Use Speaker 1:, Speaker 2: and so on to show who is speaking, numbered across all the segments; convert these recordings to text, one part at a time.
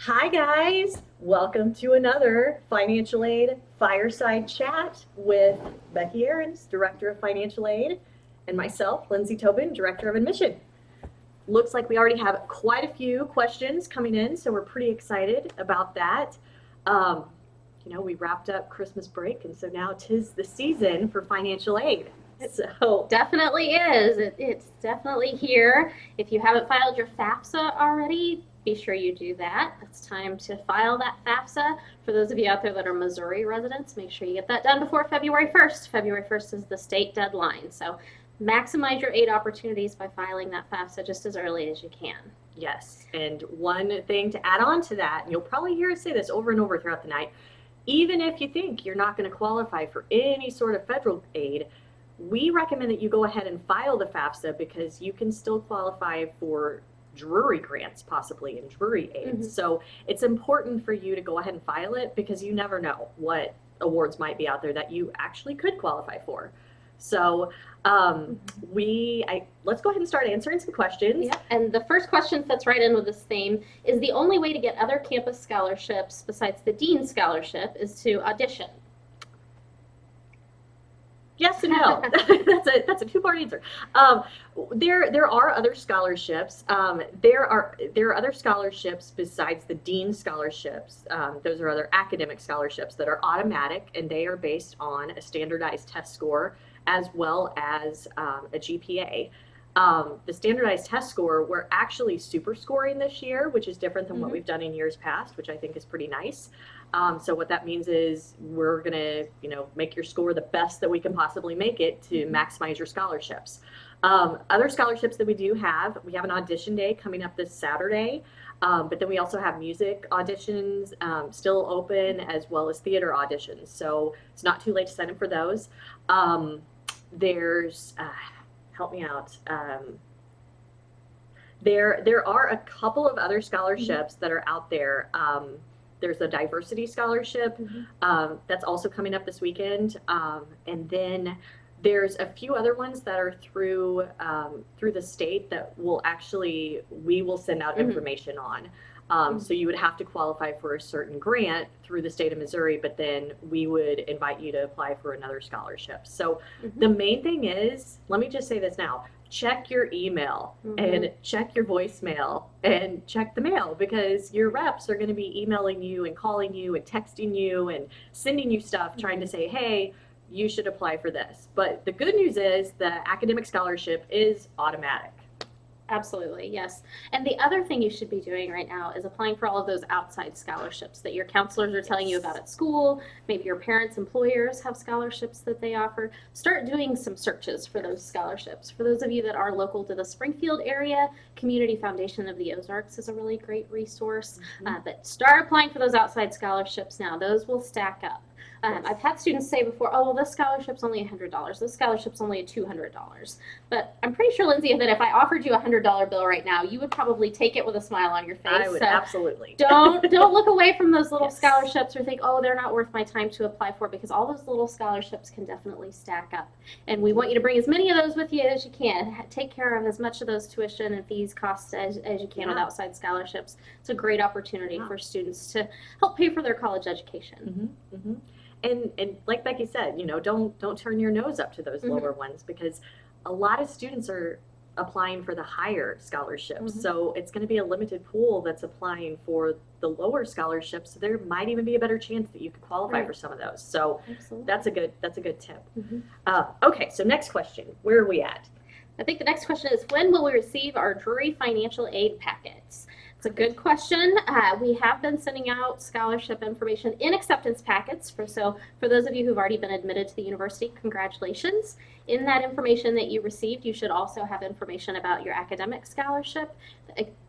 Speaker 1: Hi guys, welcome to another Financial Aid Fireside Chat with Becky Ahrens, Director of Financial Aid, and myself, Lindsay Tobin, Director of Admission. Looks like we already have quite a few questions coming in, so we're pretty excited about that. Um, we wrapped up Christmas break, and so now 'tis the season for financial aid. So
Speaker 2: Definitely is. It's definitely here. If you haven't filed your FAFSA already, be sure you do that. It's time to file that FAFSA. For those of you out there that are Missouri residents, make sure you get that done before February 1st. February 1st is the state deadline. So maximize your aid opportunities by filing that FAFSA just as early as you can.
Speaker 1: yes, and one thing to add on to that, and you'll probably hear us say this over and over throughout the night, even if you think you're not going to qualify for any sort of federal aid, we recommend that you go ahead and file the FAFSA because you can still qualify for Drury grants possibly and Drury aids. So it's important for you to go ahead and file it because you never know what awards might be out there that you actually could qualify for. So let's go ahead and start answering some questions.
Speaker 2: Yeah, and the first question fits right in with this theme. Is the only way to get other campus scholarships besides the Dean Scholarship is to audition?
Speaker 1: Yes and no. That's a two-part answer. There are other scholarships. There are other scholarships besides the Dean scholarships. Those are other academic scholarships that are automatic, and they are based on a standardized test score as well as a GPA. The standardized test score, we're actually super scoring this year, which is different than what we've done in years past, which I think is pretty nice. So what that means is we're going to, make your score the best that we can possibly make it to maximize your scholarships. Other scholarships that we have an audition day coming up this Saturday. But then we also have music auditions still open as well as theater auditions. So it's not too late to sign up for those. There's, help me out. There are a couple of other scholarships that are out there. There's a diversity scholarship that's also coming up this weekend, and then there's a few other ones that are through the state that we will send out information on. So you would have to qualify for a certain grant through the state of Missouri, but then we would invite you to apply for another scholarship. So the main thing is, let me just say this now, check your email and check your voicemail and check the mail because your reps are going to be emailing you and calling you and texting you and sending you stuff trying to say, hey, you should apply for this. But the good news is the academic scholarship is automatic.
Speaker 2: Absolutely, yes. And the other thing you should be doing right now is applying for all of those outside scholarships that your counselors are telling you about at school. Maybe your parents' employers have scholarships that they offer. Start doing some searches for those scholarships. For those of you that are local to the Springfield area, Community Foundation of the Ozarks is a really great resource. But start applying for those outside scholarships now. Those will stack up. I've had students say before, oh, well, this scholarship's only $100. This scholarship's only $200. But I'm pretty sure, Lindsay, that if I offered you a $100 bill right now, you would probably take it with a smile on your face.
Speaker 1: I would, absolutely.
Speaker 2: Don't look away from those little scholarships or think, oh, they're not worth my time to apply for, because all those little scholarships can definitely stack up. And we want you to bring as many of those with you as you can. Take care of as much of those tuition and fees costs as you can with outside scholarships. It's a great opportunity for students to help pay for their college education.
Speaker 1: And like Becky said, don't turn your nose up to those lower ones because a lot of students are applying for the higher scholarships. So it's going to be a limited pool that's applying for the lower scholarships. So there might even be a better chance that you could qualify for some of those. So that's a good tip. Okay, so next question. Where are we at?
Speaker 2: I think the next question is, when will we receive our Drury financial aid packets? It's a good question. We have been sending out scholarship information in acceptance packets. For those of you who've already been admitted to the university, congratulations. In that information that you received, you should also have information about your academic scholarship.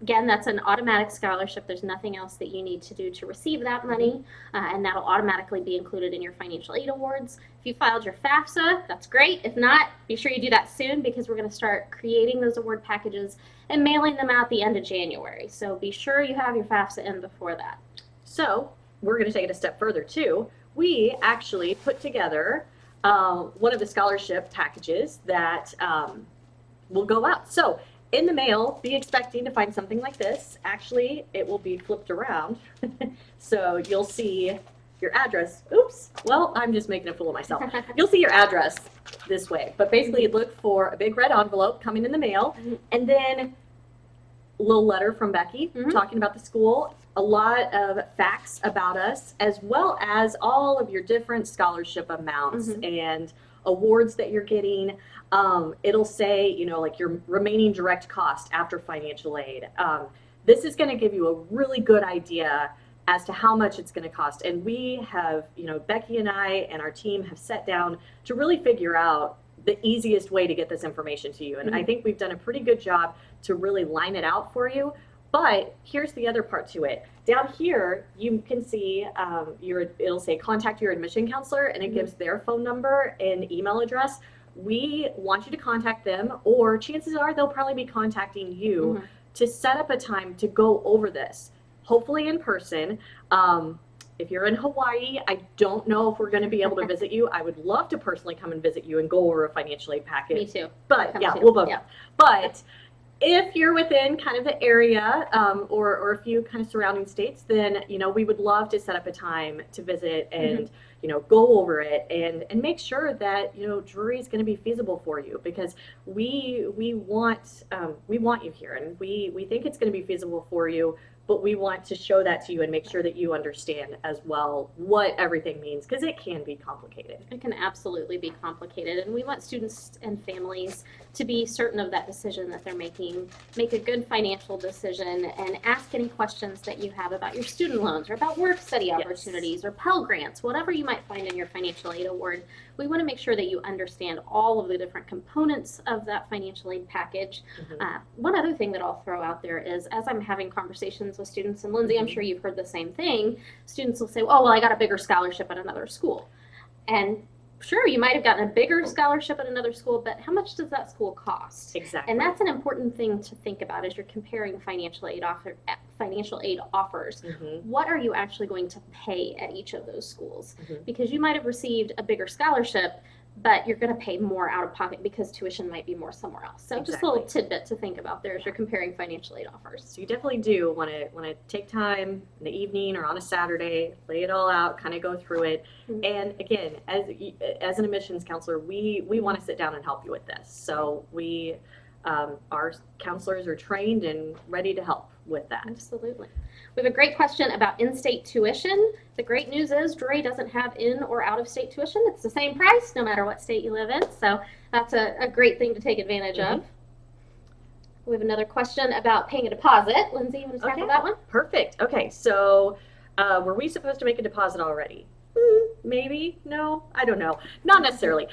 Speaker 2: Again, that's an automatic scholarship. There's nothing else that you need to do to receive that money, and that'll automatically be included in your financial aid awards. If you filed your FAFSA, that's great. If not, be sure you do that soon because we're going to start creating those award packages and mailing them out the end of January. So be sure you have your FAFSA in before that.
Speaker 1: So we're going to take it a step further too. We actually put together one of the scholarship packages that will go out. So in the mail, be expecting to find something like this. Actually, it will be flipped around. So you'll see your address. Oops. Well, I'm just making a fool of myself. You'll see your address this way. But basically, look for a big red envelope coming in the mail, and then a little letter from Becky talking about the school, a lot of facts about us, as well as all of your different scholarship amounts and awards that you're getting. It'll say, you know, like your remaining direct cost after financial aid. This is going to give you a really good idea as to how much it's going to cost. And we have, you know, Becky and I and our team have sat down to really figure out the easiest way to get this information to you. And I think we've done a pretty good job to really line it out for you. But here's the other part to it. Down here, you can see it'll say contact your admission counselor, and it gives their phone number and email address. We want you to contact them, or chances are they'll probably be contacting you to set up a time to go over this, hopefully in person. If you're in Hawaii, I don't know if we're going to be able to visit you. I would love to personally come and visit you and go over a financial aid package.
Speaker 2: Me too.
Speaker 1: But yeah, we'll both. Yeah. But if you're within kind of the area or a few kind of surrounding states, then, you know, we would love to set up a time to visit and, you know, go over it and make sure that, you know, Drury is going to be feasible for you, because we want you here, and we think it's going to be feasible for you. But we want to show that to you and make sure that you understand as well what everything means, because it can be complicated.
Speaker 2: It can absolutely be complicated, and we want students and families to be certain of that decision that they're making, make a good financial decision, and ask any questions that you have about your student loans or about work study opportunities or Pell Grants, whatever you might find in your financial aid award. We want to make sure that you understand all of the different components of that financial aid package. One other thing that I'll throw out there is, as I'm having conversations with students, and Lindsay, I'm sure you've heard the same thing, students will say, oh, well, I got a bigger scholarship at another school. And sure, you might have gotten a bigger scholarship at another school, but how much does that school cost?
Speaker 1: Exactly.
Speaker 2: And that's an important thing to think about as you're comparing financial aid offers. What are you actually going to pay at each of those schools? Because you might have received a bigger scholarship, but you're going to pay more out of pocket because tuition might be more somewhere else. So just a little tidbit to think about there as you're comparing financial aid offers.
Speaker 1: So you definitely do want to take time in the evening or on a Saturday, lay it all out, kind of go through it. And again, as an admissions counselor, we want to sit down and help you with this. So our counselors are trained and ready to help with that.
Speaker 2: Absolutely. We have a great question about in-state tuition. The great news is Drury doesn't have in or out-of-state tuition. It's the same price no matter what state you live in. So that's a great thing to take advantage of. We have another question about paying a deposit. Lindsay, you want to tackle that one?
Speaker 1: Perfect. Okay, so were we supposed to make a deposit already? Maybe. No, I don't know. Not necessarily.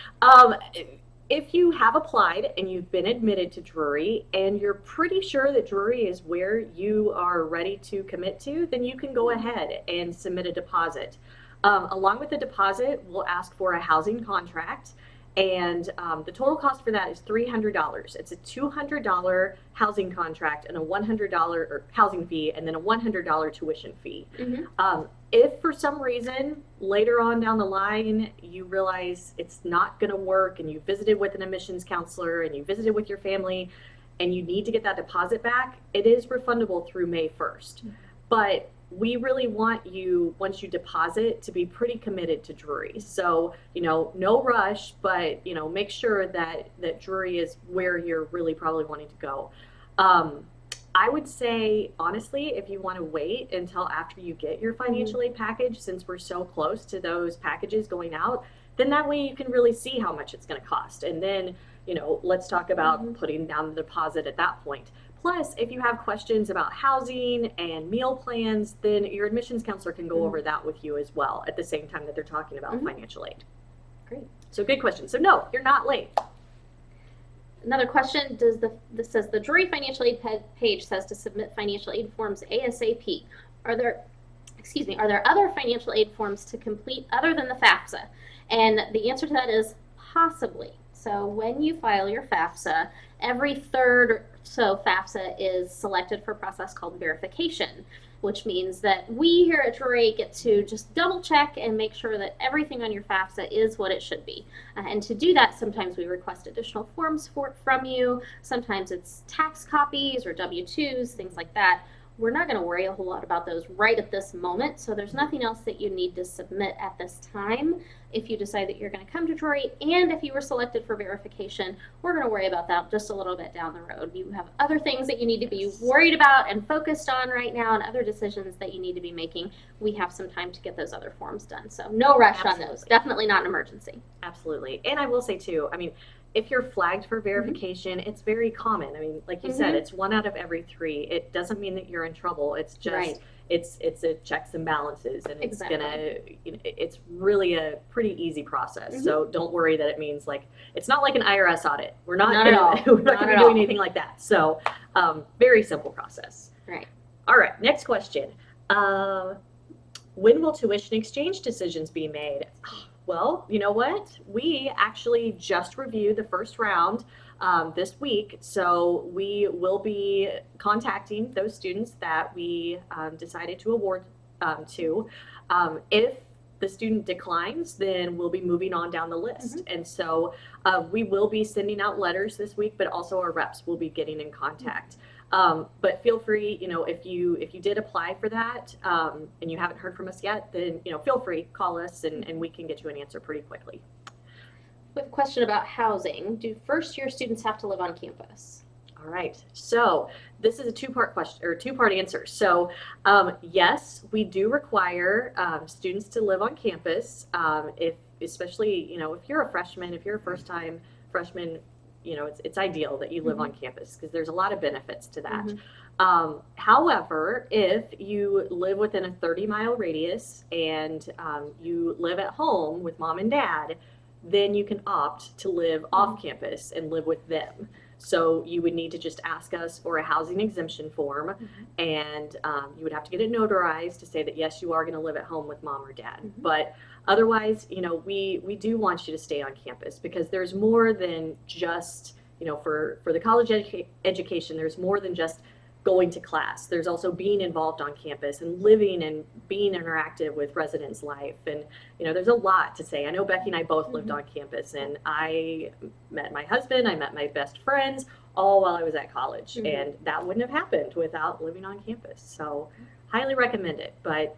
Speaker 1: If you have applied and you've been admitted to Drury and you're pretty sure that Drury is where you are ready to commit to, then you can go ahead and submit a deposit. Along with the deposit, we'll ask for a housing contract, and the total cost for that is $300. It's a $200 housing contract and a $100 housing fee, and then a $100 tuition fee. If for some reason later on down the line you realize it's not going to work, and you visited with an admissions counselor and you visited with your family and you need to get that deposit back, it is refundable through May 1st. But we really want you, once you deposit, to be pretty committed to Drury. So, you know, no rush, but, you know, make sure that Drury is where you're really probably wanting to go. I would say, honestly, if you want to wait until after you get your financial aid package, since we're so close to those packages going out, then that way you can really see how much it's going to cost. And then, you know, let's talk about putting down the deposit at that point. Plus, if you have questions about housing and meal plans, then your admissions counselor can go over that with you as well at the same time that they're talking about financial aid.
Speaker 2: Great.
Speaker 1: So good question. So no, you're not late.
Speaker 2: Another question, this says the Drury financial aid page says to submit financial aid forms ASAP. Are there other financial aid forms to complete other than the FAFSA? And the answer to that is possibly. So when you file your FAFSA, every third So FAFSA is selected for a process called verification, which means that we here at Drury get to just double check and make sure that everything on your FAFSA is what it should be. And to do that, sometimes we request additional forms from you. Sometimes it's tax copies or W-2s, things like that. We're not going to worry a whole lot about those right at this moment, so there's nothing else that you need to submit at this time. If you decide that you're going to come to Drury, and if you were selected for verification, we're going to worry about that just a little bit down the road. You have other things that you need to be worried about and focused on right now, and other decisions that you need to be making. We have some time to get those other forms done, so no rush on those. Definitely not an emergency.
Speaker 1: Absolutely. And I will say too, I mean, if you're flagged for verification, it's very common. I mean, like you said, it's 1 out of every 3. It doesn't mean that you're in trouble. It's just, it's a checks and balances, and it's gonna, you know, it's really a pretty easy process. So don't worry that it means like, it's not like an IRS audit. We're not gonna be doing anything like that. So very simple process.
Speaker 2: Right.
Speaker 1: All right, next question. When will tuition exchange decisions be made? Well, you know what? We actually just reviewed the first round this week, so we will be contacting those students that we decided to award to. If the student declines, then we'll be moving on down the list. And so we will be sending out letters this week, but also our reps will be getting in contact. But feel free, you know, if you did apply for that and you haven't heard from us yet, then, you know, feel free, call us and we can get you an answer pretty quickly.
Speaker 2: We have a question about housing. Do first-year students have to live on campus?
Speaker 1: All right, so this is a two-part question or two-part answer. So yes, we do require students to live on campus. If especially, you know, if you're a freshman, if you're a first-time freshman, you know, it's ideal that you live on campus because there's a lot of benefits to that. However, if you live within a 30-mile radius and you live at home with mom and dad, then you can opt to live off campus and live with them. So you would need to just ask us for a housing exemption form, and you would have to get it notarized to say that yes, you are going to live at home with mom or dad. But otherwise, you know, we do want you to stay on campus because there's more than just, you know, for the college education, there's more than just going to class. There's also being involved on campus and living and being interactive with residents' life. And, you know, there's a lot to say. I know Becky and I both lived on campus, and I met my husband, I met my best friends, all while I was at college. And that wouldn't have happened without living on campus. So highly recommend it. But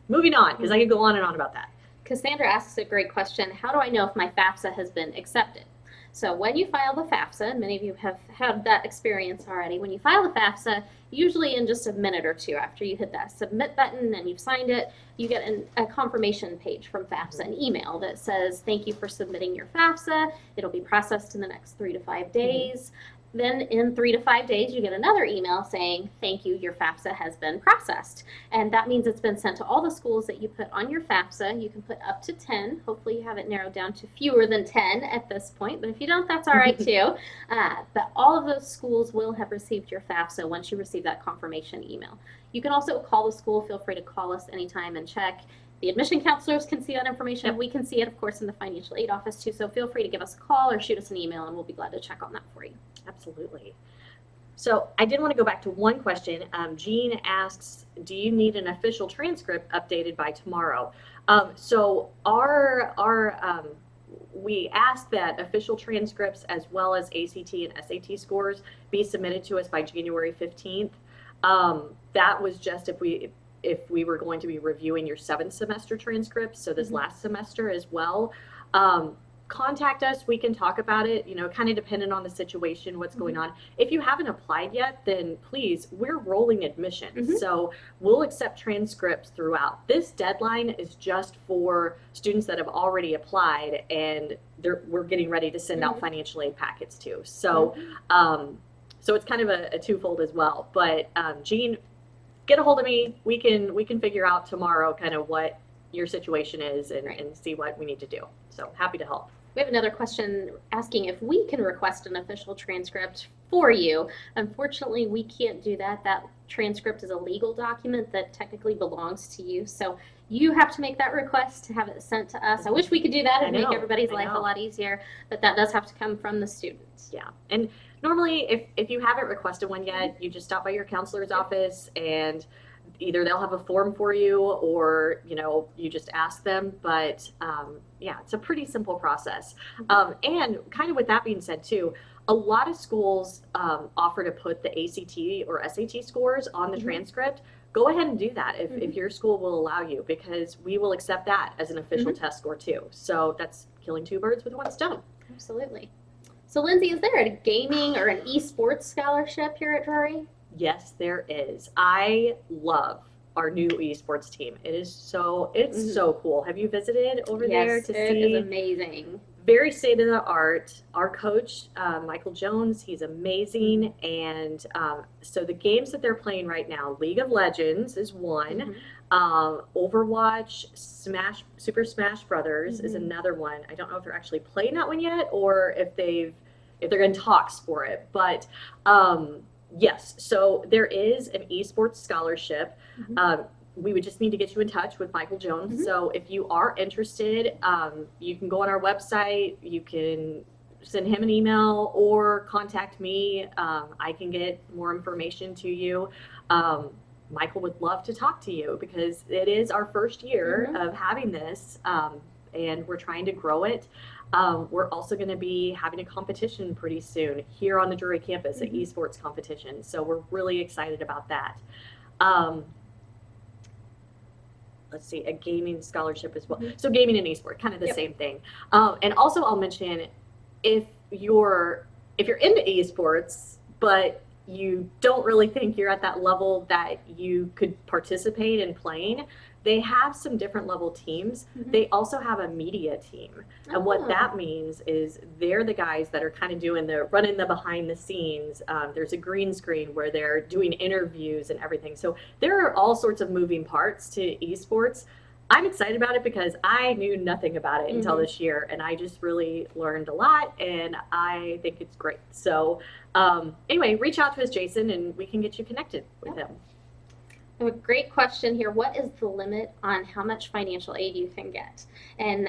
Speaker 1: moving on, because I could go on and on about that.
Speaker 2: Cassandra asks a great question. How do I know if my FAFSA has been accepted? So when you file the FAFSA, and many of you have had that experience already, when you file the FAFSA, usually in just a minute or two after you hit that submit button and you've signed it, you get a confirmation page from FAFSA, an email that says, thank you for submitting your FAFSA. It'll be processed in the next 3 to 5 days. Then in 3 to 5 days, you get another email saying, thank you, your FAFSA has been processed. And that means it's been sent to all the schools that you put on your FAFSA. You can put up to 10. Hopefully you have it narrowed down to fewer than 10 at this point, but if you don't, that's all right too. But all of those schools will have received your FAFSA once you receive that confirmation email. You can also call the school. Feel free to call us anytime and check. The admission counselors can see that information. We can see it, of course, in the financial aid office too. So feel free to give us a call or shoot us an email, and we'll be glad to check on that for you.
Speaker 1: Absolutely. So I did want to go back to one question. Jean asks, do you need an official transcript updated by tomorrow? So we ask that official transcripts as well as ACT and SAT scores be submitted to us by January 15th. That was just if we were going to be reviewing your 7th semester transcripts, so this last semester as well. Contact us, we can talk about it, you know, kind of dependent on the situation, what's going on. If you haven't applied yet, then please, we're rolling admissions. So we'll accept transcripts throughout. This deadline is just for students that have already applied, and we're getting ready to send out financial aid packets too. So, so it's kind of a twofold as well. But Jean, get a hold of me. We can figure out tomorrow kind of what your situation is and see what we need to do. So happy to help.
Speaker 2: We have another question asking if we can request an official transcript for you. Unfortunately, we can't do that. That transcript is a legal document that technically belongs to you. So you have to make that request to have it sent to us. I wish we could do that and make everybody's life a lot easier, but that does have to come from the students.
Speaker 1: Yeah. And normally, if you haven't requested one yet, you just stop by your counselor's office and either they'll have a form for you or, you just ask them. But yeah, it's a pretty simple process. And kind of with that being said, too, a lot of schools offer to put the ACT or SAT scores on the transcript. Go ahead and do that if your school will allow you, because we will accept that as an official test score too. So that's killing two birds with one stone.
Speaker 2: Absolutely. So Lindsay, is there a gaming or an esports scholarship here at Drury?
Speaker 1: Yes, there is. I love our new esports team. It's so cool. Have you visited over there to see?
Speaker 2: Yes, it is amazing.
Speaker 1: Very state of the art. Our coach, Michael Jones, he's amazing. And so the games that they're playing right now, League of Legends is one. Overwatch, Super Smash Brothers is another one. I don't know if they're actually playing that one yet or if they're in talks for it. But yes, so there is an esports scholarship. We would just need to get you in touch with Michael Jones. So if you are interested, you can go on our website, you can send him an email or contact me. I can get more information to you. Michael would love to talk to you because it is our first year of having this, and we're trying to grow it. We're also going to be having a competition pretty soon here on the Drury campus, an esports competition. So we're really excited about that. Let's see, a gaming scholarship as well. So gaming and esport, kind of the same thing. And also I'll mention, if you're into esports, but you don't really think you're at that level that you could participate in playing, they have some different level teams. They also have a media team. And what that means is they're the guys that are kind of running the behind the scenes. There's a green screen where they're doing interviews and everything. So there are all sorts of moving parts to esports. I'm excited about it because I knew nothing about it until this year, and I just really learned a lot, and I think it's great. So anyway, reach out to us, Jason, and we can get you connected with him.
Speaker 2: I have a great question here. What is the limit on how much financial aid you can get? And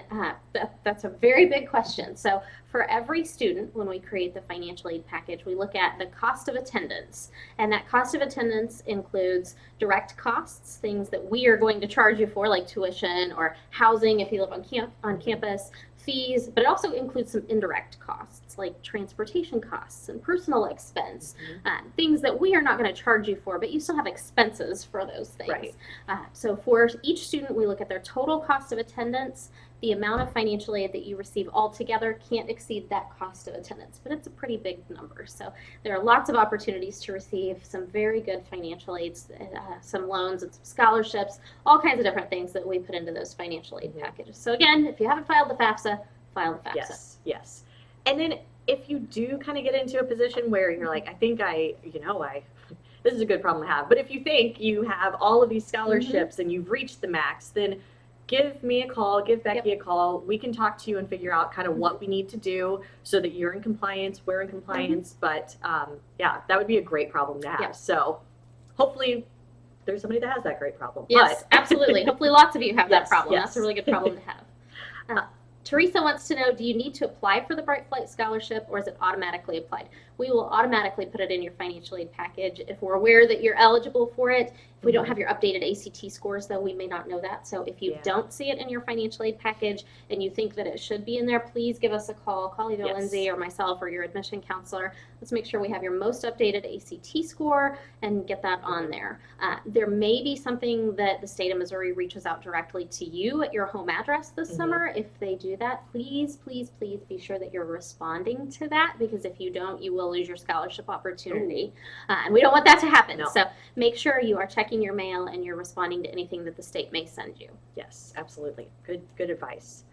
Speaker 2: that's a very big question. So for every student, when we create the financial aid package, we look at the cost of attendance. And that cost of attendance includes direct costs, things that we are going to charge you for, like tuition or housing if you live on campus, fees, but it also includes some indirect costs like transportation costs and personal expense, things that we are not going to charge you for, but you still have expenses for those things.
Speaker 1: Right.
Speaker 2: So for each student, we look at their total cost of attendance. The amount of financial aid that you receive altogether can't exceed that cost of attendance, but it's a pretty big number. So there are lots of opportunities to receive some very good financial aids, some loans and some scholarships, all kinds of different things that we put into those financial aid packages. So again, if you haven't filed the FAFSA, file the FAFSA.
Speaker 1: Yes. And then if you do kind of get into a position where you're like, I think this is a good problem to have. But if you think you have all of these scholarships and you've reached the max, then give me a call, give Becky a call. We can talk to you and figure out kind of what we need to do so that you're in compliance, we're in compliance. But yeah, that would be a great problem to have. So hopefully there's somebody that has that great problem.
Speaker 2: Yes, absolutely. Hopefully lots of you have that problem.
Speaker 1: Yes.
Speaker 2: That's a really good problem to have. Teresa wants to know, do you need to apply for the Bright Flight Scholarship or is it automatically applied? We will automatically put it in your financial aid package if we're aware that you're eligible for it. If we don't have your updated ACT scores, though, we may not know that. So if you don't see it in your financial aid package and you think that it should be in there, please give us a call. Call either Lindsay or myself or your admission counselor. Let's make sure we have your most updated ACT score and get that on there. There may be something that the state of Missouri reaches out directly to you at your home address this summer. If they do that, please, please, please be sure that you're responding to that, because if you don't, you will lose your scholarship opportunity. And we don't want that to happen.
Speaker 1: No.
Speaker 2: So make sure you are checking your mail and you're responding to anything that the state may send you.
Speaker 1: Yes, absolutely. Good advice.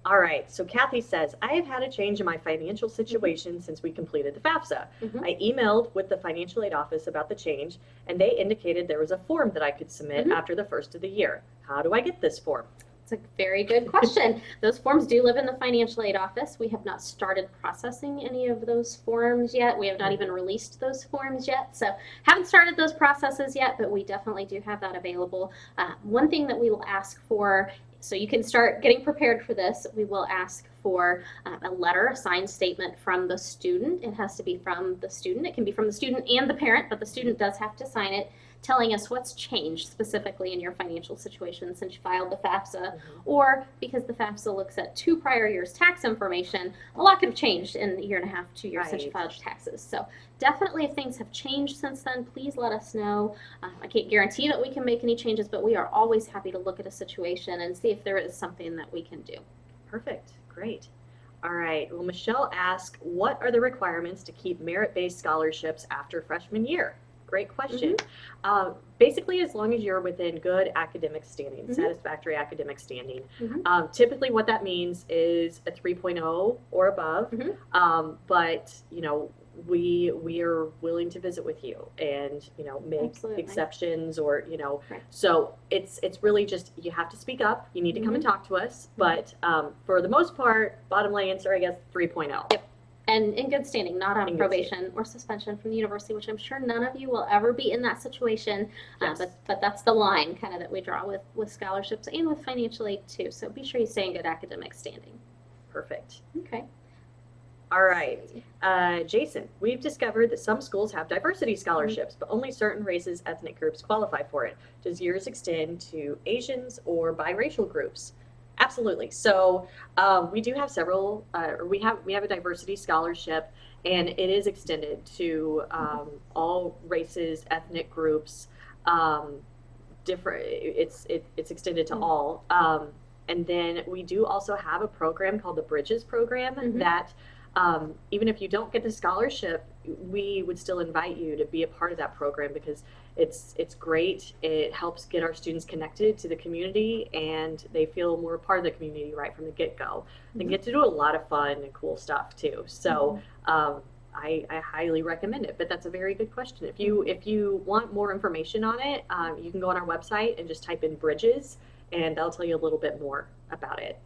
Speaker 1: All right. So Kathy says, I have had a change in my financial situation since we completed the FAFSA. I emailed with the financial aid office about the change, and they indicated there was a form that I could submit after the first of the year. How do I get this form?
Speaker 2: It's a very good question. Those forms do live in the financial aid office. We have not started processing any of those forms yet. We have not even released those forms yet. So haven't started those processes yet, but we definitely do have that available. One thing that we will ask for, so you can start getting prepared for this, we will ask for a letter, a signed statement from the student. It has to be from the student. It can be from the student and the parent, but the student does have to sign it, telling us what's changed specifically in your financial situation since you filed the FAFSA, or because the FAFSA looks at 2 prior years' tax information, a lot could have changed in a year and a half, 2 years since you filed your taxes. So definitely if things have changed since then, please let us know. I can't guarantee that we can make any changes, but we are always happy to look at a situation and see if there is something that we can do.
Speaker 1: Perfect. Great. All right. Well, Michelle asked, what are the requirements to keep merit-based scholarships after freshman year? Great question. Basically, as long as you're within good academic standing, satisfactory academic standing. Typically, what that means is a 3.0 or above. But you know, we are willing to visit with you and make exceptions, or so it's really just you have to speak up. You need to come and talk to us. But for the most part, bottom line answer, I guess 3.0.
Speaker 2: Yep. And in good standing, not on probation or suspension from the university, which I'm sure none of you will ever be in that situation. Yes. But that's the line kind of that we draw with scholarships and with financial aid too. So be sure you stay in good academic standing.
Speaker 1: Perfect.
Speaker 2: Okay.
Speaker 1: All right. Jason, we've discovered that some schools have diversity scholarships, but only certain races, ethnic groups qualify for it. Does yours extend to Asians or biracial groups? Absolutely. So we do have several, we have a diversity scholarship, and it is extended to all races, ethnic groups, different. It's extended to all. And then we do also have a program called the Bridges program that even if you don't get the scholarship, we would still invite you to be a part of that program because it's great. It helps get our students connected to the community, and they feel more a part of the community right from the get-go. They get to do a lot of fun and cool stuff too. So I highly recommend it. But that's a very good question. If you want more information on it, you can go on our website and just type in Bridges, and they'll tell you a little bit more about it.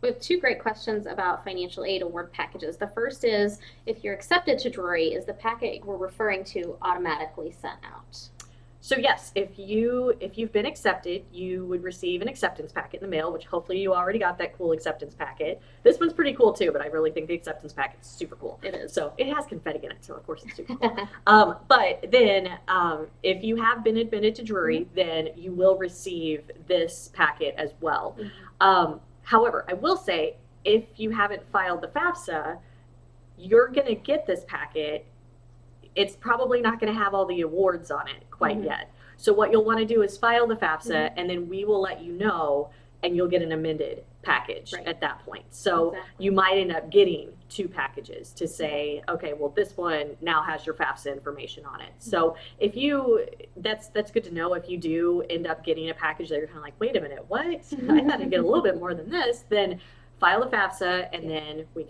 Speaker 2: We have 2 great questions about financial aid award packages. The first is, if you're accepted to Drury, is the packet we're referring to automatically sent out?
Speaker 1: So yes, if you've been accepted, you would receive an acceptance packet in the mail, which hopefully you already got that cool acceptance packet. This one's pretty cool too, but I really think the acceptance packet is super cool.
Speaker 2: It is.
Speaker 1: So it has confetti in it, so of course it's super cool. But then if you have been admitted to Drury, then you will receive this packet as well. However, I will say, if you haven't filed the FAFSA, you're going to get this packet. It's probably not going to have all the awards on it quite yet. So what you'll want to do is file the FAFSA, and then we will let you know, and you'll get an amended package at that point. So you might end up getting 2 packages to say, okay, well, this one now has your FAFSA information on it. So if you, that's good to know. If you do end up getting a package that you're kind of like, wait a minute, what? I thought I'd get a little bit more than this. Then file the FAFSA, and then we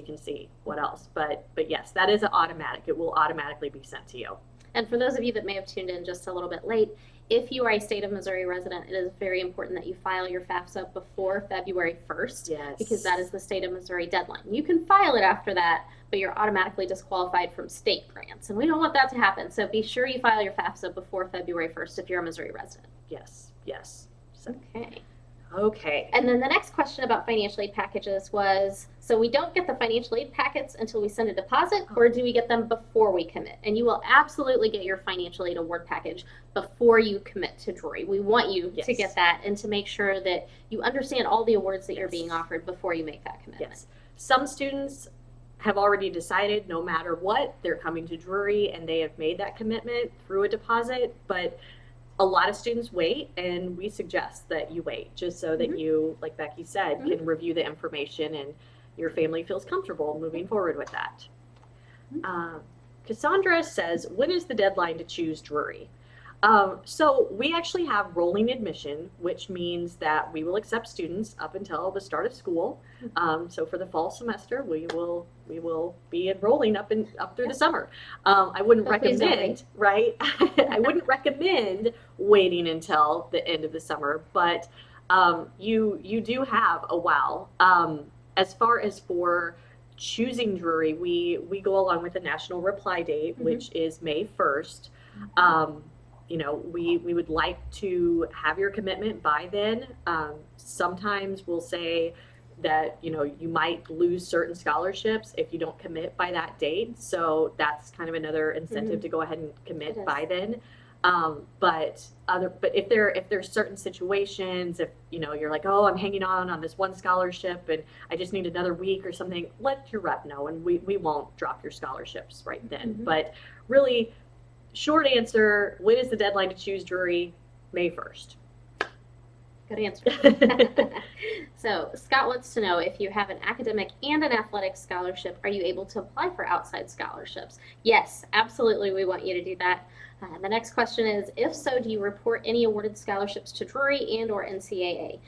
Speaker 1: can see what else. But yes, that is automatic. It will automatically be sent to you.
Speaker 2: And for those of you that may have tuned in just a little bit late, if you are a state of Missouri resident, it is very important that you file your FAFSA before February 1st.
Speaker 1: Yes.
Speaker 2: Because that is the state of Missouri deadline. You can file it after that, but you're automatically disqualified from state grants. And we don't want that to happen. So be sure you file your FAFSA before February 1st if you're a Missouri resident.
Speaker 1: Yes. So,
Speaker 2: Okay. And then the next question about financial aid packages was, so we don't get the financial aid packets until we send a deposit, or do we get them before we commit? And you will absolutely get your financial aid award package before you commit to Drury. We want you to get that and to make sure that you understand all the awards that you're being offered before you make that commitment.
Speaker 1: Yes. Some students have already decided no matter what, they're coming to Drury, and they have made that commitment through a deposit, but a lot of students wait, and we suggest that you wait just so that you, like Becky said, can review the information and your family feels comfortable moving forward with that. Cassandra says, when is the deadline to choose Drury? So we actually have rolling admission, which means that we will accept students up until the start of school. So for the fall semester, we will be enrolling up through the summer. I wouldn't recommend, right? I wouldn't recommend waiting until the end of the summer, but you do have a while. As far as for choosing Drury, we go along with the national reply date, which is May 1st. You know, we would like to have your commitment by then. Sometimes we'll say that, you know, you might lose certain scholarships if you don't commit by that date. So that's kind of another incentive to go ahead and commit by then. But if there's certain situations, if you know you're like, oh, I'm hanging on this one scholarship and I just need another week or something, let your rep know, and we won't drop your scholarships right then. But really, short answer: when is the deadline to choose Drury? May 1st.
Speaker 2: Good answer. So Scott wants to know, if you have an academic and an athletic scholarship, are you able to apply for outside scholarships? Yes, absolutely. We want you to do that. The next question is, if so, do you report any awarded scholarships to Drury and or NCAA?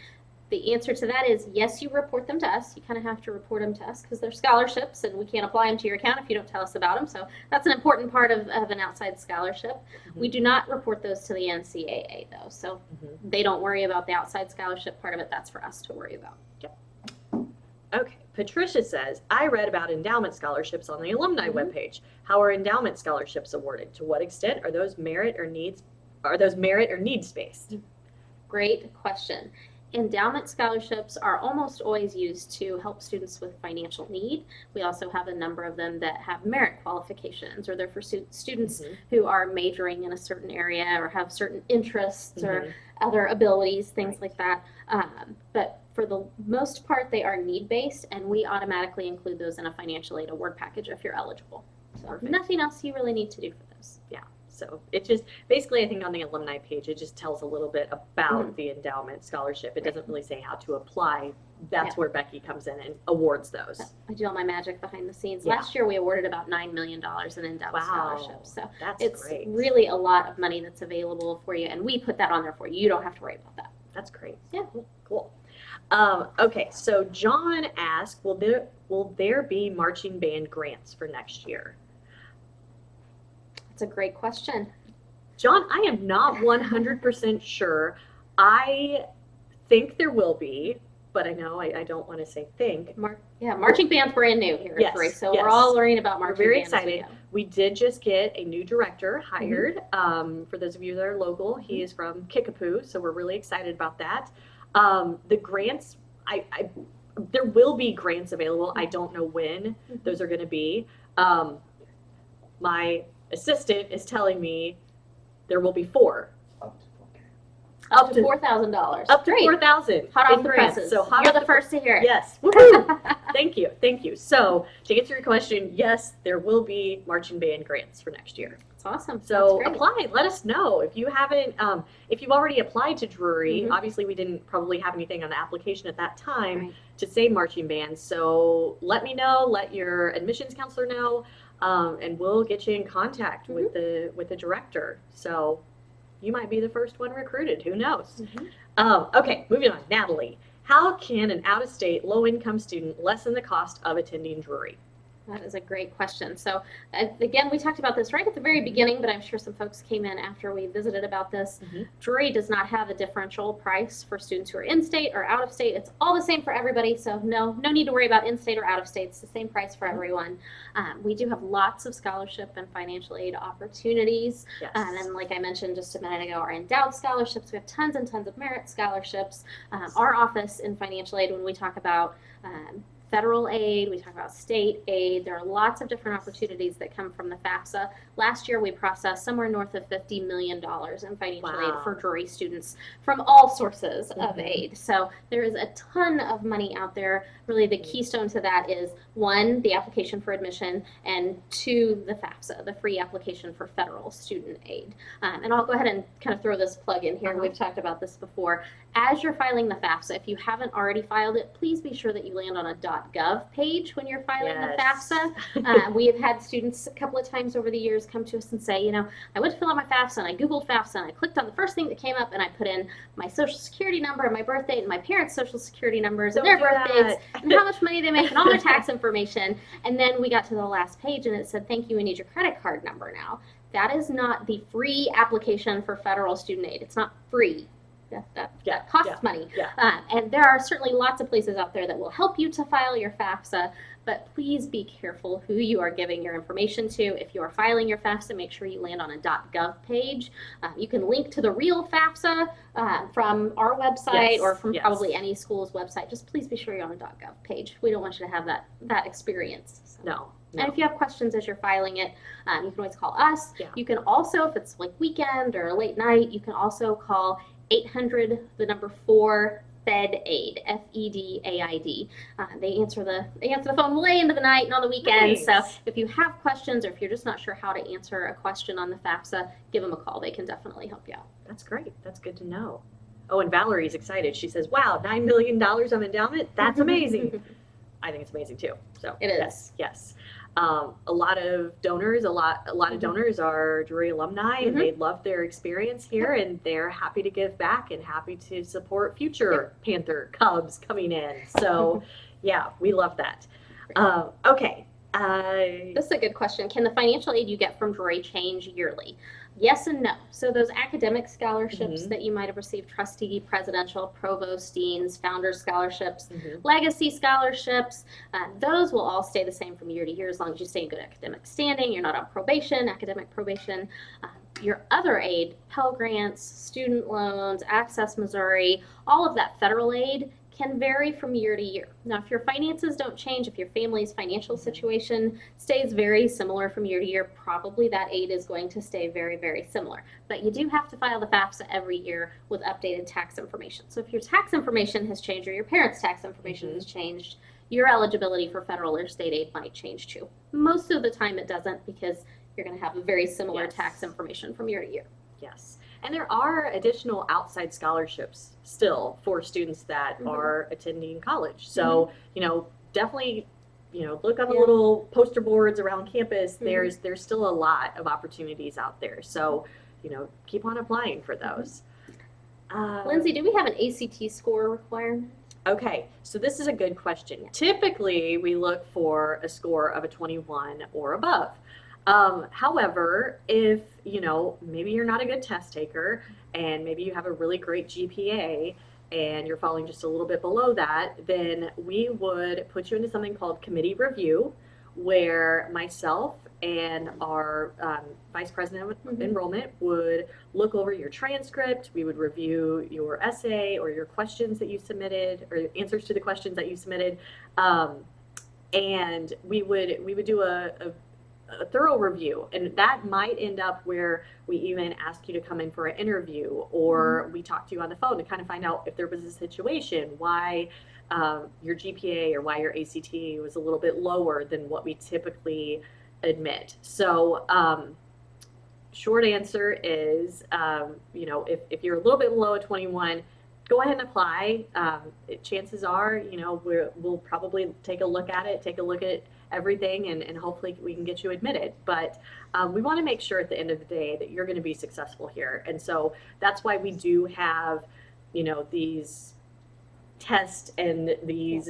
Speaker 2: The answer to that is yes, you report them to us. You kind of have to report them to us because they're scholarships and we can't apply them to your account if you don't tell us about them. So that's an important part of an outside scholarship. We do not report those to the NCAA though. So they don't worry about the outside scholarship part of it. That's for us to worry about.
Speaker 1: Yep. Okay. Patricia says, I read about endowment scholarships on the alumni webpage. How are endowment scholarships awarded? To what extent are those merit or needs based?
Speaker 2: Great question. Endowment scholarships are almost always used to help students with financial need. We also have a number of them that have merit qualifications, or they're for students who are majoring in a certain area or have certain interests or other abilities, things like that. But for the most part, they are need-based, and we automatically include those in a financial aid award package if you're eligible. So nothing else you really need to do for those.
Speaker 1: Yeah. So it just basically, I think on the alumni page, it just tells a little bit about the endowment scholarship. It doesn't really say how to apply. That's where Becky comes in and awards those.
Speaker 2: I do all my magic behind the scenes. Last year we awarded about $9 million in endowment scholarships. So it's really a lot of money that's available for you, and we put that on there for you. You don't have to worry about that.
Speaker 1: That's great.
Speaker 2: Yeah.
Speaker 1: Cool. Okay, so John asked, will there be marching band grants for next year?
Speaker 2: That's a great question.
Speaker 1: John, I am not 100% sure. I think there will be, but I know I don't want to say think.
Speaker 2: Marching band's brand new here at Drury, so we're all learning about marching
Speaker 1: We're very
Speaker 2: band
Speaker 1: excited. We did just get a new director hired. For those of you that are local, he is from Kickapoo, so we're really excited about that. The grants, there will be grants available. I don't know when those are going to be. My assistant is telling me there will be 4.
Speaker 2: Up to $4,000.
Speaker 1: Up to $4,000.
Speaker 2: Hot off the presses. So you're the first to hear it.
Speaker 1: Yes. Woohoo! Thank you. So to answer your question, yes, there will be marching band grants for next year.
Speaker 2: That's awesome.
Speaker 1: So apply. Let us know if you haven't. If you've already applied to Drury, obviously we didn't probably have anything on the application at that time to say marching band. So let me know. Let your admissions counselor know. And we'll get you in contact with the director. So you might be the first one recruited. Who knows? Okay, moving on. Natalie, how can an out-of-state low-income student lessen the cost of attending Drury?
Speaker 2: That is a great question. So again, we talked about this right at the very beginning, but I'm sure some folks came in after we visited about this. Drury does not have a differential price for students who are in-state or out-of-state. It's all the same for everybody, so no need to worry about in-state or out-of-state. It's the same price for everyone. We do have lots of scholarship and financial aid opportunities. And like I mentioned just a minute ago, our endowed scholarships, we have tons and tons of merit scholarships. Our office in financial aid, when we talk about federal aid, we talk about state aid. There are lots of different opportunities that come from the FAFSA. Last year, we processed somewhere north of $50 million in financial aid for Drury students from all sources of aid. So there is a ton of money out there. Really, the keystone to that is 1, the application for admission, and 2, the FAFSA, the free application for federal student aid. And I'll go ahead and kind of throw this plug in here. We've talked about this before. As you're filing the FAFSA, if you haven't already filed it, please be sure that you land on a .gov page when you're filing the FAFSA. We have had students a couple of times over the years come to us and say, you know, I went to fill out my FAFSA and I Googled FAFSA and I clicked on the first thing that came up and I put in my social security number and my birth date and my parents' social security numbers and their birth dates and how much money they make and all their tax information. And then we got to the last page and it said, thank you, we need your credit card number now. That is not the free application for federal student aid. It's not free. that costs money.
Speaker 1: Yeah.
Speaker 2: And there are certainly lots of places out there that will help you to file your FAFSA, but please be careful who you are giving your information to. If you are filing your FAFSA, make sure you land on a .gov page. You can link to the real FAFSA from our website or from probably any school's website. Just please be sure you're on a .gov page. We don't want you to have that experience. So.
Speaker 1: No.
Speaker 2: And if you have questions as you're filing it, you can always call us.
Speaker 1: Yeah.
Speaker 2: You can also, if it's like weekend or late night, you can also call 800, the number 4, FED-AID, FEDAID. They answer the phone way into the night and on the weekends.
Speaker 1: Nice.
Speaker 2: So if you have questions or if you're just not sure how to answer a question on the FAFSA, give them a call. They can definitely help you out.
Speaker 1: That's great. That's good to know. Oh, and Valerie's excited. She says, "Wow, $9 million of endowment. That's amazing." I think it's amazing too. So
Speaker 2: it is.
Speaker 1: Yes. A lot of donors, a lot of donors are Drury alumni, and they love their experience here, and they're happy to give back and happy to support future Panther Cubs coming in. So, yeah, we love that. Okay.
Speaker 2: This is a good question. Can the financial aid you get from Drury change yearly? Yes and no. So those academic scholarships that you might have received, trustee, presidential, provost, deans, founder scholarships, legacy scholarships, those will all stay the same from year to year as long as you stay in good academic standing, you're not on probation, academic probation. Your other aid, Pell Grants, student loans, Access Missouri, all of that federal aid can vary from year to year. Now, if your finances don't change, if your family's financial situation stays very similar from year to year, probably that aid is going to stay very, very similar. But you do have to file the FAFSA every year with updated tax information. So if your tax information has changed or your parents' tax information has changed, your eligibility for federal or state aid might change too. Most of the time it doesn't because you're going to have a very similar tax information from year to year.
Speaker 1: Yes. And there are additional outside scholarships still for students that are attending college. So, definitely, look on the little poster boards around campus. There's still a lot of opportunities out there. So, keep on applying for those.
Speaker 2: Lindsay, do we have an ACT score requirement?
Speaker 1: Okay, so this is a good question. Typically, we look for a score of a 21 or above. However, if, maybe you're not a good test taker and maybe you have a really great GPA and you're falling just a little bit below that, then we would put you into something called committee review, where myself and our vice president of enrollment would look over your transcript. We would review your essay or your questions that you submitted or answers to the questions that you submitted. And we would do a thorough review, and that might end up where we even ask you to come in for an interview, or we talk to you on the phone to kind of find out if there was a situation why your GPA or why your ACT was a little bit lower than what we typically admit. So short answer is, if you're a little bit below a 21, go ahead and apply. Chances are, we'll probably take a look at it, take a look at everything, and hopefully we can get you admitted. But we want to make sure at the end of the day that you're going to be successful here. And so that's why we do have, these tests and these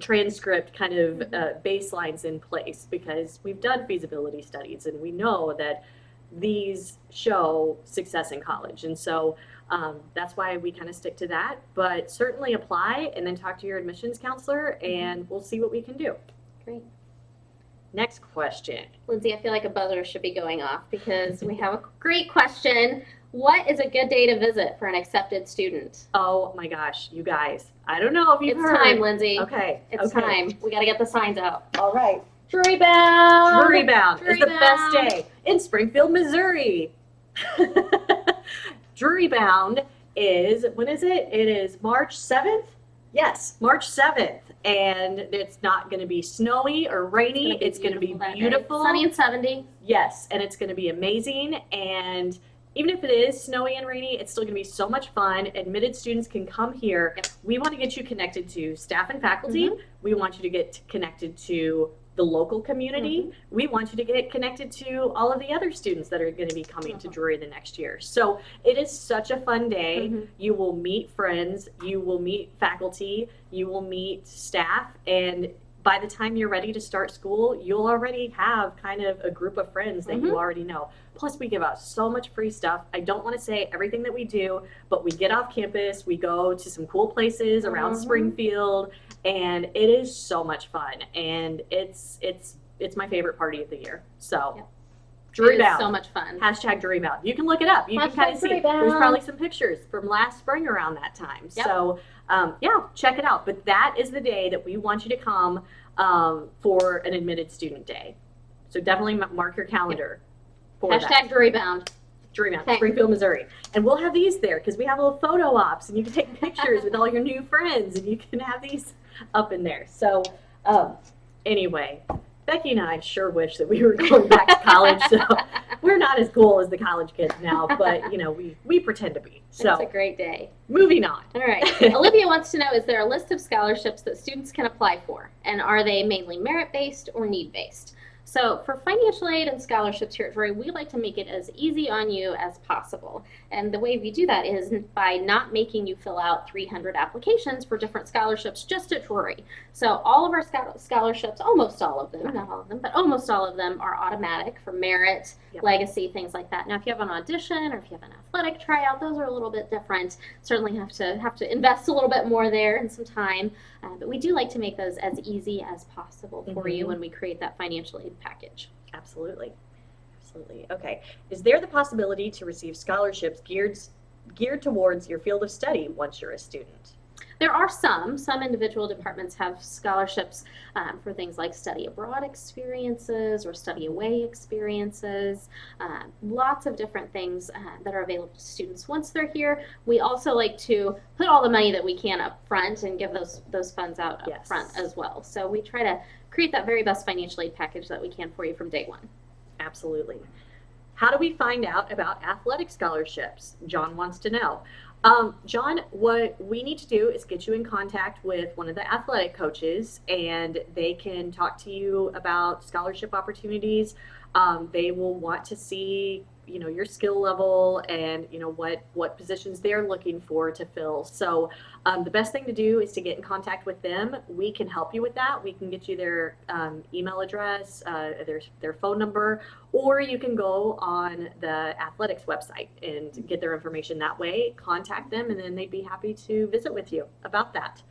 Speaker 1: transcript kind of baselines in place, because we've done feasibility studies and we know that these show success in college. And so that's why we kind of stick to that. But certainly apply and then talk to your admissions counselor, and we'll see what we can do.
Speaker 2: Great.
Speaker 1: Next question.
Speaker 2: Lindsay, I feel like a buzzer should be going off because we have a great question. What is a good day to visit for an accepted student?
Speaker 1: Oh my gosh, you guys. I don't know if you've heard.
Speaker 2: It's time, Lindsay.
Speaker 1: Okay.
Speaker 2: It's time. We got to get the signs out.
Speaker 1: All right.
Speaker 2: Drury Bound.
Speaker 1: Drury Bound is the best day in Springfield, Missouri. Drury Bound is, when is it? It is March 7th? Yes, March 7th. And it's not going to be snowy or rainy. It's going to be beautiful.
Speaker 2: Sunny and 70.
Speaker 1: Yes, and it's going to be amazing. And even if it is snowy and rainy, it's still going to be so much fun. Admitted students can come here.
Speaker 2: Yep.
Speaker 1: We want to get you connected to staff and faculty. We want you to get connected to the local community. We want you to get connected to all of the other students that are going to be coming to Drury the next year. So it is such a fun day. You will meet friends, you will meet faculty, you will meet staff, and by the time you're ready to start school, you'll already have kind of a group of friends that you already know. Plus, we give out so much free stuff. I don't want to say everything that we do, but we get off campus, we go to some cool places around Springfield, and it is so much fun. And it's my favorite party of the year. So,
Speaker 2: Yep.
Speaker 1: Drury
Speaker 2: It is
Speaker 1: Bound.
Speaker 2: so much fun.
Speaker 1: Hashtag Drury Bound. You can look it up. You can
Speaker 2: Hashtag
Speaker 1: kind of see.
Speaker 2: Drury Bound.
Speaker 1: There's probably some pictures from last spring around that time.
Speaker 2: Yep.
Speaker 1: So, yeah, check it out. But that is the day that we want you to come for an admitted student day. So definitely mark your calendar for that.
Speaker 2: Hashtag Drury Bound.
Speaker 1: Drury Mountain,
Speaker 2: Okay.
Speaker 1: Springfield, Missouri. And we'll have these there because we have little photo ops and you can take pictures with all your new friends and you can have these up in there. So anyway, Becky and I sure wish that we were going back to college. So we're not as cool as the college kids now, but you know, we pretend to be.
Speaker 2: It's a
Speaker 1: So
Speaker 2: great day.
Speaker 1: moving on.
Speaker 2: All right. Olivia wants to know, is there a list of scholarships that students can apply for? And are they mainly merit-based or need-based? So for financial aid and scholarships here at Drury, we like to make it as easy on you as possible. And the way we do that is by not making you fill out 300 applications for different scholarships just at Drury. So all of our scholarships, almost all of them, not all of them, but almost all of them are automatic for merit,
Speaker 1: Yep.
Speaker 2: legacy, things like that. Now, if you have an audition or if you have an athletic tryout, those are a little bit different. Certainly have to invest a little bit more there and some time. But we do like to make those as easy as possible for you
Speaker 1: Mhm.
Speaker 2: when we create that financial aid package.
Speaker 1: Absolutely. Absolutely. Okay. Is there the possibility to receive scholarships geared towards your field of study once you're a student?
Speaker 2: There are some individual departments have scholarships for things like study abroad experiences or study away experiences, lots of different things that are available to students once they're here. We also like to put all the money that we can up front and give those funds out up
Speaker 1: Yes.
Speaker 2: front as well. So we try to create that very best financial aid package that we can for you from day one.
Speaker 1: Absolutely. How do we find out about athletic scholarships? John wants to know. John, what we need to do is get you in contact with one of the athletic coaches and they can talk to you about scholarship opportunities. They will want to see, you know, your skill level and, you know, what positions they're looking for to fill. So the best thing to do is to get in contact with them. We can help you with that. We can get you their email address, their phone number, or you can go on the athletics website and get their information that way, contact them, and then they'd be happy to visit with you about that.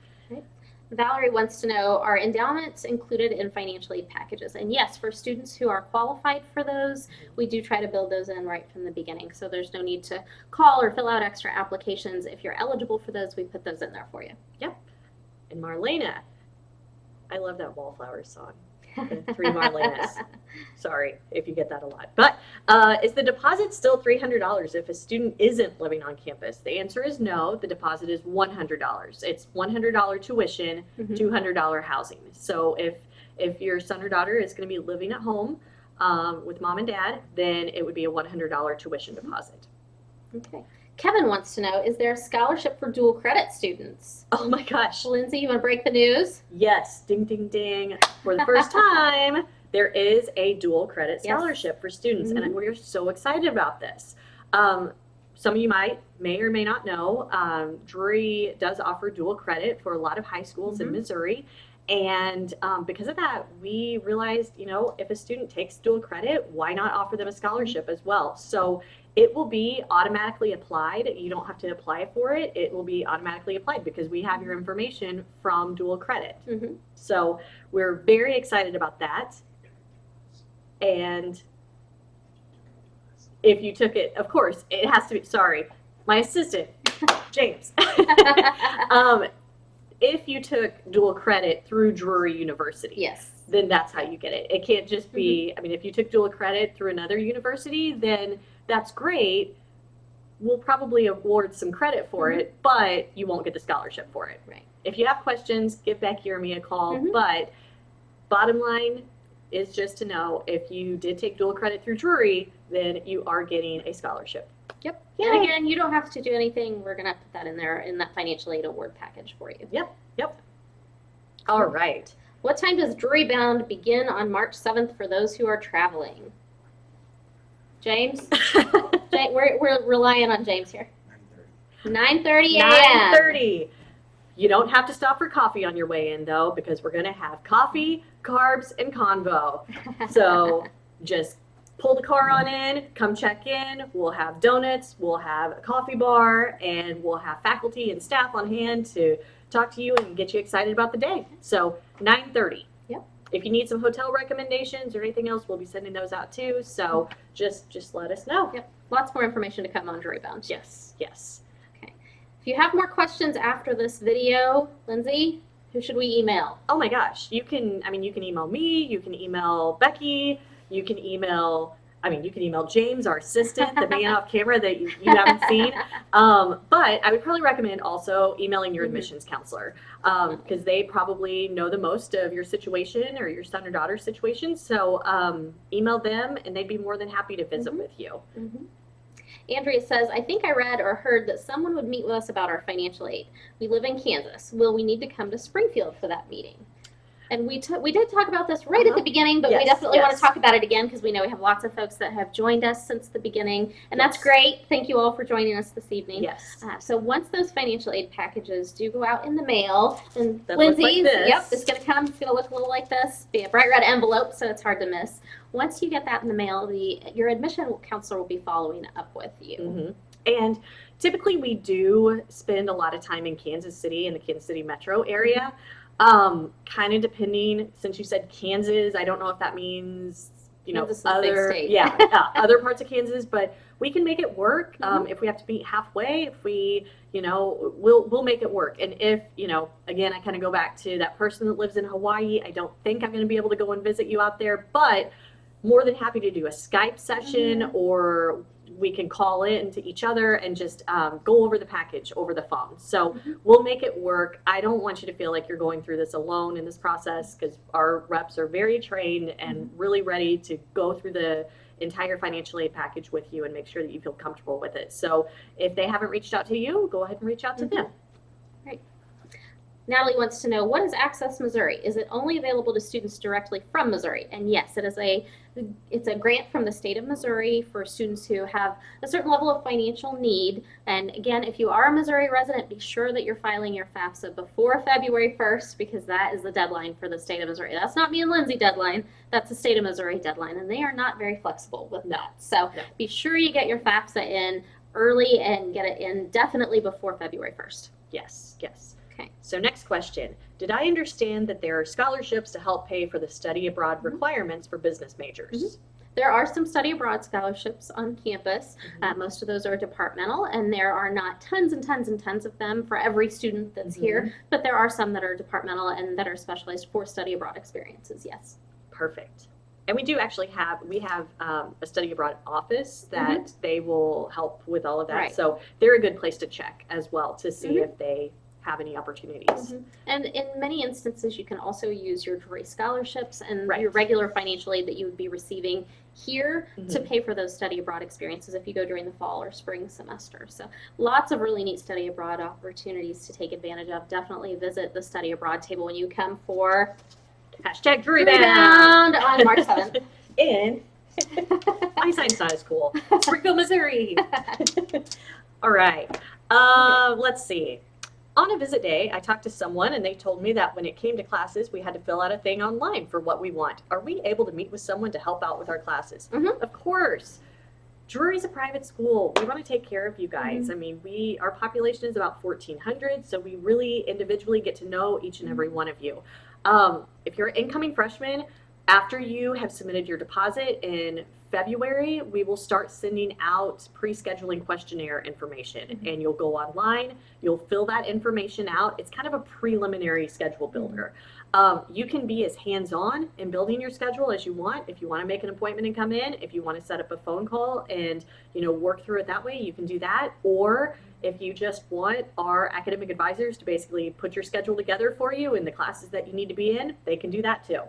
Speaker 2: Valerie wants to know, are endowments included in financial aid packages? And yes, for students who are qualified for those, we do try to build those in right from the beginning. So there's no need to call or fill out extra applications. If you're eligible for those, we put those in there for you.
Speaker 1: And Marlena, I love that Wallflowers song. The Three Marlenas. Sorry if you get that a lot. But is the deposit still $300 if a student isn't living on campus? The answer is no. The deposit is $100. It's $100 tuition,
Speaker 2: Mhm.
Speaker 1: $200 housing. So if your son or daughter is going to be living at home with mom and dad, then it would be a $100 tuition deposit.
Speaker 2: Okay. Kevin wants to know, is there a scholarship for dual credit students?
Speaker 1: Oh my gosh.
Speaker 2: Lindsay, you want to break the news?
Speaker 1: Yes, ding, ding, ding. For the first time, there is a dual credit
Speaker 2: Yes.
Speaker 1: scholarship for students,
Speaker 2: Mhm.
Speaker 1: and we're so excited about this. Some of you may or may not know, Drury does offer dual credit for a lot of high schools in
Speaker 2: Mhm.
Speaker 1: Missouri. And because of that, we realized, you know, if a student takes dual credit, why not offer them a scholarship as well? So it will be automatically applied. You don't have to apply for it. It will be automatically applied because we have your information from dual credit.
Speaker 2: Mm-hmm.
Speaker 1: So we're very excited about that. And if you took it, of course, it has to be, sorry, my assistant, James. If you took dual credit through Drury University,
Speaker 2: Yes.
Speaker 1: then that's how you get it. It can't just be, I mean, if you took dual credit through another university, then that's great. We'll probably award some credit for
Speaker 2: Mhm.
Speaker 1: it, but you won't get the scholarship for it.
Speaker 2: Right.
Speaker 1: If you have questions, give Becky or me a call.
Speaker 2: Mhm.
Speaker 1: But bottom line is just to know if you did take dual credit through Drury, then you are getting a scholarship.
Speaker 2: Yep.
Speaker 1: Yay.
Speaker 2: And again, you don't have to do anything. We're going to put that in there in that financial aid award package for you.
Speaker 1: Yep. All right.
Speaker 2: What time does Drury Bound begin on March 7th for those who are traveling? James? We're relying on James here. 9:30 a.m.
Speaker 1: 9:30. You don't have to stop for coffee on your way in, though, because we're going to have coffee, carbs, and convo. So just pull the car on in, come check in. We'll have donuts, we'll have a coffee bar, and we'll have faculty and staff on hand to talk to you and get you excited about the day. So 9:30.
Speaker 2: Yep.
Speaker 1: If you need some hotel recommendations or anything else, we'll be sending those out too. So just let us know.
Speaker 2: Yep. Lots more information to come on Drury Bound.
Speaker 1: Yes, yes.
Speaker 2: Okay. If you have more questions after this video, Lindsay, who should we email?
Speaker 1: Oh my gosh, you can email me, you can email Becky, you can email James, our assistant, the man off camera that you haven't seen. But I would probably recommend also emailing your admissions counselor, because they probably know the most of your situation or your son or daughter's situation. So email them and they'd be more than happy to visit with you.
Speaker 2: Andrea says, I think I read or heard that someone would meet with us about our financial aid. We live in Kansas. Will we need to come to Springfield for that meeting? And we did talk about this right at the beginning, but we definitely want to talk about it again because we know we have lots of folks that have joined us since the beginning. And that's great. Thank you all for joining us this evening.
Speaker 1: Yes.
Speaker 2: So once those financial aid packages do go out in the mail, and
Speaker 1: That looks like
Speaker 2: Lindsay's,
Speaker 1: this.
Speaker 2: yep, it's going to come. It's going to look a little like this. Be a bright red envelope, so it's hard to miss. Once you get that in the mail, your admission counselor will be following up with you.
Speaker 1: And typically we do spend a lot of time in Kansas City, in the Kansas City metro area. Kind of depending, since you said Kansas, I don't know if that means,
Speaker 2: Kansas is a big
Speaker 1: other,
Speaker 2: state.
Speaker 1: other parts of Kansas, but we can make it work. If we have to meet halfway, if we, we'll make it work. And if, again, I kind of go back to that person that lives in Hawaii, I don't think I'm going to be able to go and visit you out there, but more than happy to do a Skype session, or we can call in to each other and just go over the package over the phone. So we'll make it work. I don't want you to feel like you're going through this alone in this process, because our reps are very trained and really ready to go through the entire financial aid package with you and make sure that you feel comfortable with it. So if they haven't reached out to you, go ahead and reach out to them.
Speaker 2: Right. Natalie wants to know, what is Access Missouri? Is it only available to students directly from Missouri? And yes, it's a grant from the state of Missouri for students who have a certain level of financial need. And again, if you are a Missouri resident, be sure that you're filing your FAFSA before February 1st, because that is the deadline for the state of Missouri. That's not me and Lindsay deadline. That's the state of Missouri deadline, and they are not very flexible with that. So be sure you get your FAFSA in early and get it in definitely before February 1st.
Speaker 1: Yes, yes.
Speaker 2: Okay.
Speaker 1: So next question. Did I understand that there are scholarships to help pay for the study abroad requirements for business majors?
Speaker 2: There are some study abroad scholarships on campus. Most of those are departmental, and there are not tons and tons and tons of them for every student that's here, but there are some that are departmental and that are specialized for study abroad experiences, yes.
Speaker 1: Perfect. And we do actually have a study abroad office that they will help with all of that.
Speaker 2: Right.
Speaker 1: So they're a good place to check as well to see if they have any opportunities.
Speaker 2: And in many instances, you can also use your Drury scholarships and your regular financial aid that you would be receiving here to pay for those study abroad experiences if you go during the fall or spring semester. So lots of really neat study abroad opportunities to take advantage of. Definitely visit the study abroad table when you come for
Speaker 1: Drury Bound
Speaker 2: on March 7th.
Speaker 1: in Einstein's not as cool. Springfield, Missouri. All right. Let's see. On a visit day, I talked to someone and they told me that when it came to classes, we had to fill out a thing online for what we want. Are we able to meet with someone to help out with our classes? Of course. Drury's a private school. We want to take care of you guys. I mean, our population is about 1,400, so we really individually get to know each and every one of you. If you're an incoming freshman, after you have submitted your deposit in February, we will start sending out pre-scheduling questionnaire information, and you'll go online, you'll fill that information out. It's kind of a preliminary schedule builder. You can be as hands-on in building your schedule as you want. If you want to make an appointment and come in, if you want to set up a phone call and work through it that way, you can do that. Or if you just want our academic advisors to basically put your schedule together for you in the classes that you need to be in, they can do that too.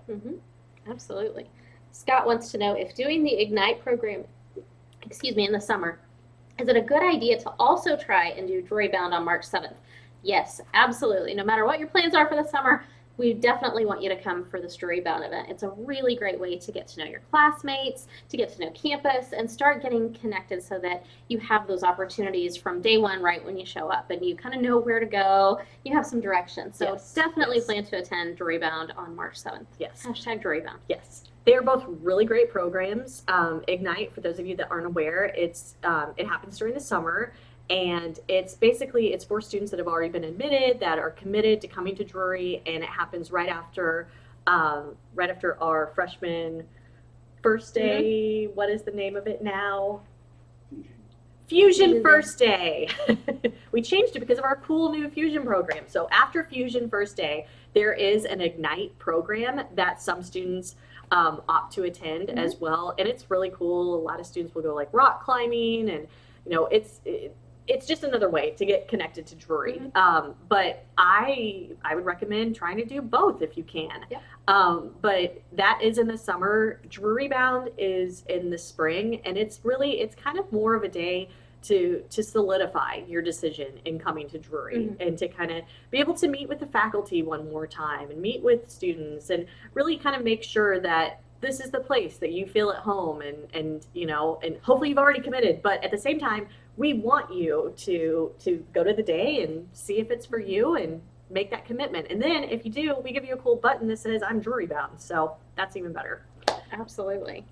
Speaker 2: Absolutely. Scott wants to know if doing the Ignite program, in the summer, is it a good idea to also try and do Drury Bound on March 7th? Yes, absolutely. No matter what your plans are for the summer, we definitely want you to come for this Drury Bound event. It's a really great way to get to know your classmates, to get to know campus, and start getting connected so that you have those opportunities from day one right when you show up, and you kind of know where to go. You have some direction. So definitely plan to attend Drury Bound on March 7th.
Speaker 1: Yes.
Speaker 2: #Drury Bound.
Speaker 1: Yes. They're both really great programs. Ignite, for those of you that aren't aware, it happens during the summer, and it's for students that have already been admitted, that are committed to coming to Drury, and it happens right after our freshman first day. What is the name of it now? Fusion First Day. We changed it because of our cool new Fusion program. So after Fusion First Day, there is an Ignite program that some students opt to attend as well, and it's really cool. A lot of students will go like rock climbing, and it's just another way to get connected to Drury. But I would recommend trying to do both if you can.
Speaker 2: Yep.
Speaker 1: But that is in the summer. Drury Bound is in the spring, and it's kind of more of a day to solidify your decision in coming to Drury, and to kind of be able to meet with the faculty one more time and meet with students and really kind of make sure that this is the place that you feel at home, and hopefully you've already committed, but at the same time, we want you to go to the day and see if it's for you and make that commitment. And then if you do, we give you a cool button that says I'm Drury Bound. So that's even better.
Speaker 2: Absolutely.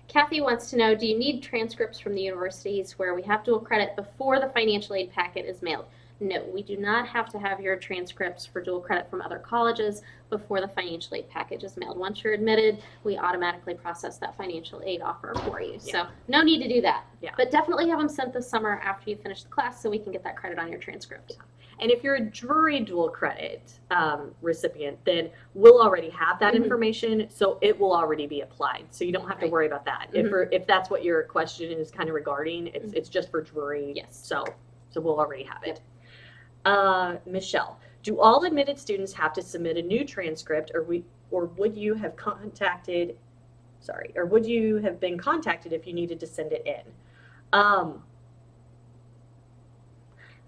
Speaker 2: Kathy wants to know, do you need transcripts from the universities where we have dual credit before the financial aid packet is mailed? No, we do not have to have your transcripts for dual credit from other colleges before the financial aid package is mailed. Once you're admitted, we automatically process that financial aid offer for you. So no need to do that.
Speaker 1: Yeah.
Speaker 2: But definitely have them sent this summer after you finish the class so we can get that credit on your transcript.
Speaker 1: And if you're a Drury dual credit recipient, then we'll already have that information, so it will already be applied. So you don't have to worry about that. If that's what your question is kind of regarding, it's just for Drury.
Speaker 2: Yes.
Speaker 1: So we'll already have it. Michelle, do all admitted students have to submit a new transcript, or would you have been contacted if you needed to send it in?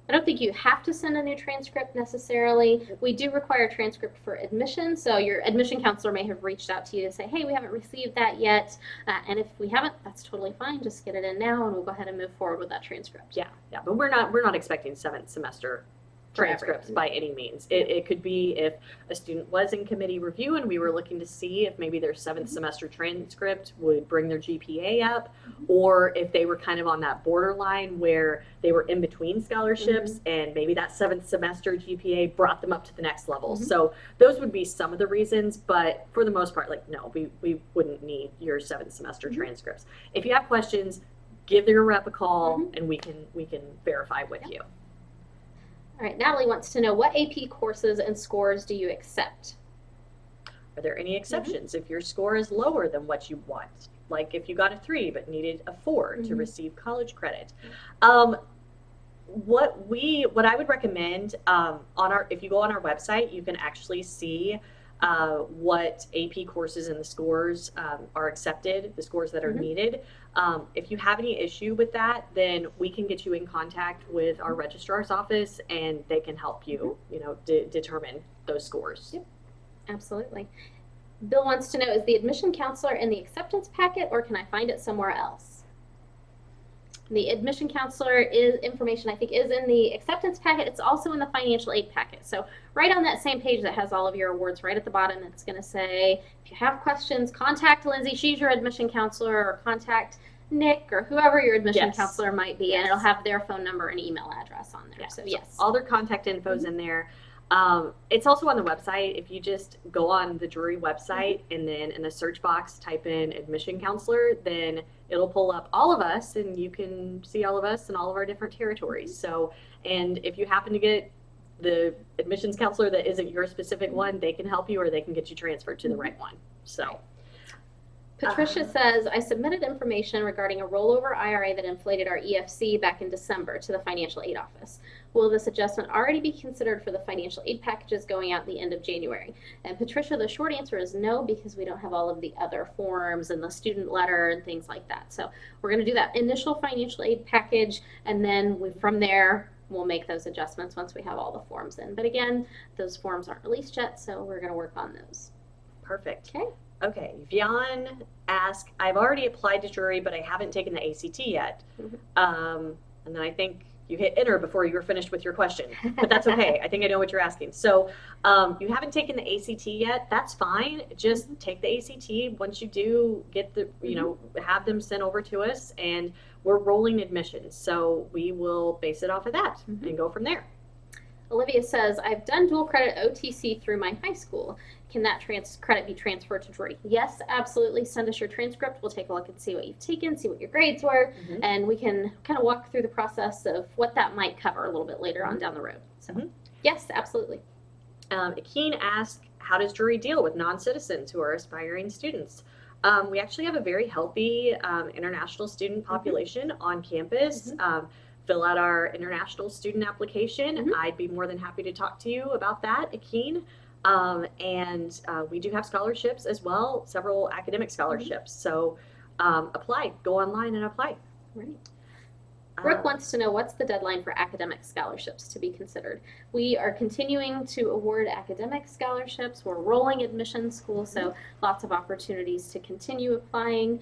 Speaker 2: I don't think you have to send a new transcript necessarily. We do require a transcript for admission, so your admission counselor may have reached out to you to say, hey, we haven't received that yet, and if we haven't, that's totally fine. Just get it in now, and we'll go ahead and move forward with that transcript.
Speaker 1: Yeah, but we're not expecting 7th semester transcripts by any means. It could be if a student was in committee review and we were looking to see if maybe their 7th semester transcript would bring their GPA up, or if they were kind of on that borderline where they were in between scholarships and maybe that 7th semester GPA brought them up to the next level. So those would be some of the reasons, but for the most part, like, no, we wouldn't need your 7th semester transcripts. If you have questions, give your rep a call and we can verify with you.
Speaker 2: All right, Natalie wants to know, what AP courses and scores do you accept?
Speaker 1: Are there any exceptions if your score is lower than what you want? Like if you got a 3 but needed a 4 to receive college credit. What I would recommend if you go on our website, you can actually see what AP courses and the scores are accepted, the scores that are needed. If you have any issue with that, then we can get you in contact with our registrar's office, and they can help you, determine those scores.
Speaker 2: Yep. Absolutely. Bill wants to know, is the admission counselor in the acceptance packet, or can I find it somewhere else? The admission counselor information, I think, is in the acceptance packet. It's also in the financial aid packet. So right on that same page that has all of your awards, right at the bottom, it's going to say, if you have questions, contact Lindsay. She's your admission counselor, or contact Nick, or whoever your admission counselor might be, and it'll have their phone number and email address on there. So yes.
Speaker 1: All their contact info's in there. It's also on the website. If you just go on the Drury website and then in the search box type in admission counselor, then it'll pull up all of us and you can see all of us and all of our different territories. So, and if you happen to get the admissions counselor that isn't your specific one, they can help you, or they can get you transferred to the right one. So.
Speaker 2: Patricia says, I submitted information regarding a rollover IRA that inflated our EFC back in December to the financial aid office. Will this adjustment already be considered for the financial aid packages going out the end of January? And Patricia, the short answer is no, because we don't have all of the other forms and the student letter and things like that. So we're going to do that initial financial aid package, and then from there, we'll make those adjustments once we have all the forms in. But again, those forms aren't released yet, so we're going to work on those.
Speaker 1: Perfect.
Speaker 2: Okay.
Speaker 1: Okay, Vian asked, I've already applied to Drury, but I haven't taken the ACT yet. And then I think You hit enter before you were finished with your question, but that's okay. I think I know what you're asking. So you haven't taken the ACT yet. That's fine. Just take the ACT. Once you do, get the, have them sent over to us, and we're rolling admissions. So we will base it off of that and go from there.
Speaker 2: Olivia says, I've done dual credit OTC through my high school. Can that credit be transferred to Drury? Yes, absolutely. Send us your transcript. We'll take a look and see what you've taken, see what your grades were, and we can kind of walk through the process of what that might cover a little bit later on down the road. So, yes, absolutely.
Speaker 1: Akeen asked, how does Drury deal with non-citizens who are aspiring students? We actually have a very healthy international student population on campus. Fill out our international student application. I'd be more than happy to talk to you about that, Akeen. And we do have scholarships as well, several academic scholarships. So apply, go online and apply.
Speaker 2: Right. Brooke wants to know, what's the deadline for academic scholarships to be considered? We are continuing to award academic scholarships. We're rolling admission school, so lots of opportunities to continue applying.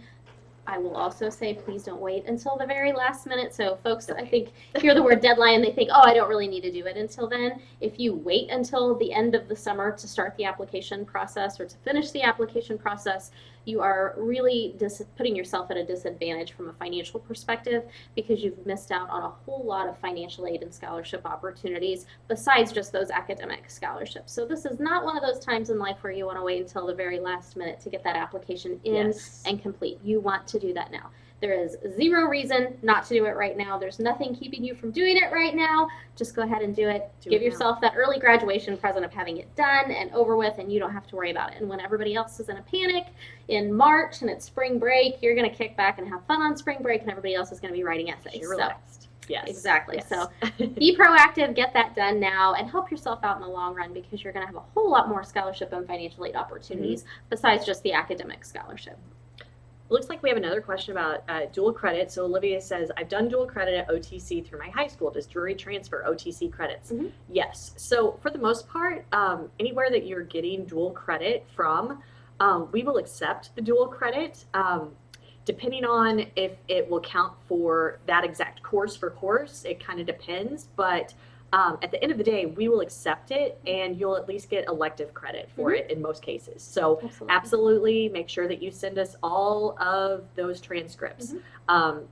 Speaker 2: I will also say, please don't wait until the very last minute. So folks, I think, hear the word deadline and they think, oh, I don't really need to do it until then. If you wait until the end of the summer to start the application process or to finish the application process, you are really putting yourself at a disadvantage from a financial perspective, because you've missed out on a whole lot of financial aid and scholarship opportunities besides just those academic scholarships. So this is not one of those times in life where you want to wait until the very last minute to get that application in and complete. You want to do that now. There is zero reason not to do it right now. There's nothing keeping you from doing it right now. Just go ahead and do it. Give yourself that early graduation present of having it done and over with, and you don't have to worry about it. And when everybody else is in a panic in March and it's spring break, you're going to kick back and have fun on spring break, and everybody else is going to be writing essays.
Speaker 1: You're relaxed. Yes.
Speaker 2: Exactly. Yes. So be proactive, get that done now, and help yourself out in the long run, because you're going to have a whole lot more scholarship and financial aid opportunities besides just the academic scholarship.
Speaker 1: Looks like we have another question about dual credit. So Olivia says, I've done dual credit at OTC through my high school. Does Drury transfer OTC credits? Yes. So for the most part, anywhere that you're getting dual credit from, we will accept the dual credit, depending on if it will count for that exact course for course. It kind of depends, but at the end of the day, we will accept it, and you'll at least get elective credit for it in most cases. So absolutely make sure that you send us all of those transcripts.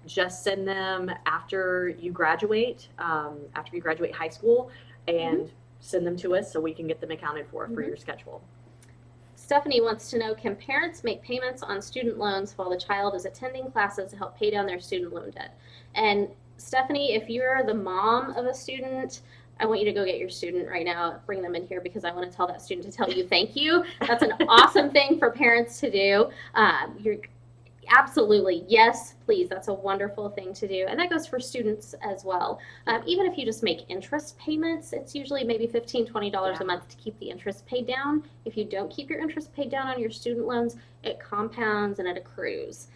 Speaker 1: Just send them after you graduate high school, and send them to us so we can get them accounted for your schedule.
Speaker 2: Stephanie wants to know, can parents make payments on student loans while the child is attending classes to help pay down their student loan debt? And Stephanie, if you're the mom of a student, I want you to go get your student right now, bring them in here, because I want to tell that student to tell you thank you. That's an awesome thing for parents to do. You're absolutely, yes, please. That's a wonderful thing to do. And that goes for students as well. Even if you just make interest payments, it's usually maybe $15, $20 a month to keep the interest paid down. If you don't keep your interest paid down on your student loans, it compounds and it accrues.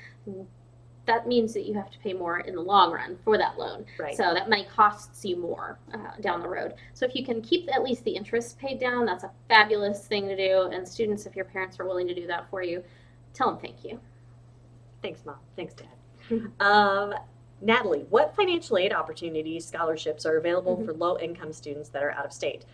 Speaker 2: That means that you have to pay more in the long run for that loan. Right. So that money costs you more down the road. So if you can keep at least the interest paid down, that's a fabulous thing to do. And students, if your parents are willing to do that for you, tell them thank you.
Speaker 1: Thanks, Mom. Thanks, Dad. Natalie, what financial aid opportunities, scholarships are available for low-income students that are out of state?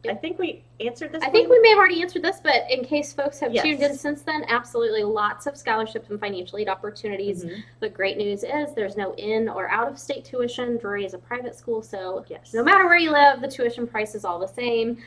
Speaker 1: I think we answered this.
Speaker 2: I think we may have already answered this, but in case folks have tuned in since then, absolutely lots of scholarships and financial aid opportunities. The great news is there's no in or out of state tuition. Drury is a private school, so no matter where you live, the tuition price is all the same.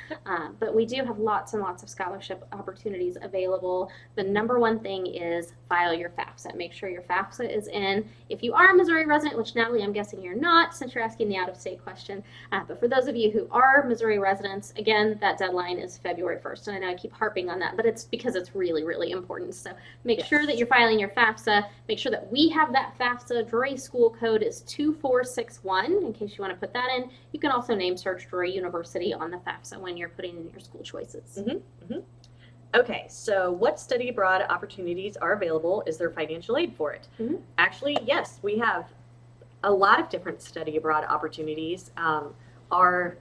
Speaker 2: But we do have lots and lots of scholarship opportunities available. The number one thing is file your FAFSA. Make sure your FAFSA is in. If you are a Missouri resident, which Natalie, I'm guessing you're not, since you're asking the out-of-state question, but for those of you who are Missouri residents, again, that deadline is February 1st. And I know I keep harping on that, but it's because it's really, really important. So make sure that you're filing your FAFSA. Make sure that we have that FAFSA. Drury school code is 2461, in case you want to put that in. You can also name search Drury University on the FAFSA when you're putting in your school choices.
Speaker 1: Okay, so what study abroad opportunities are available? Is there financial aid for it? Actually, yes, we have a lot of different study abroad opportunities. Our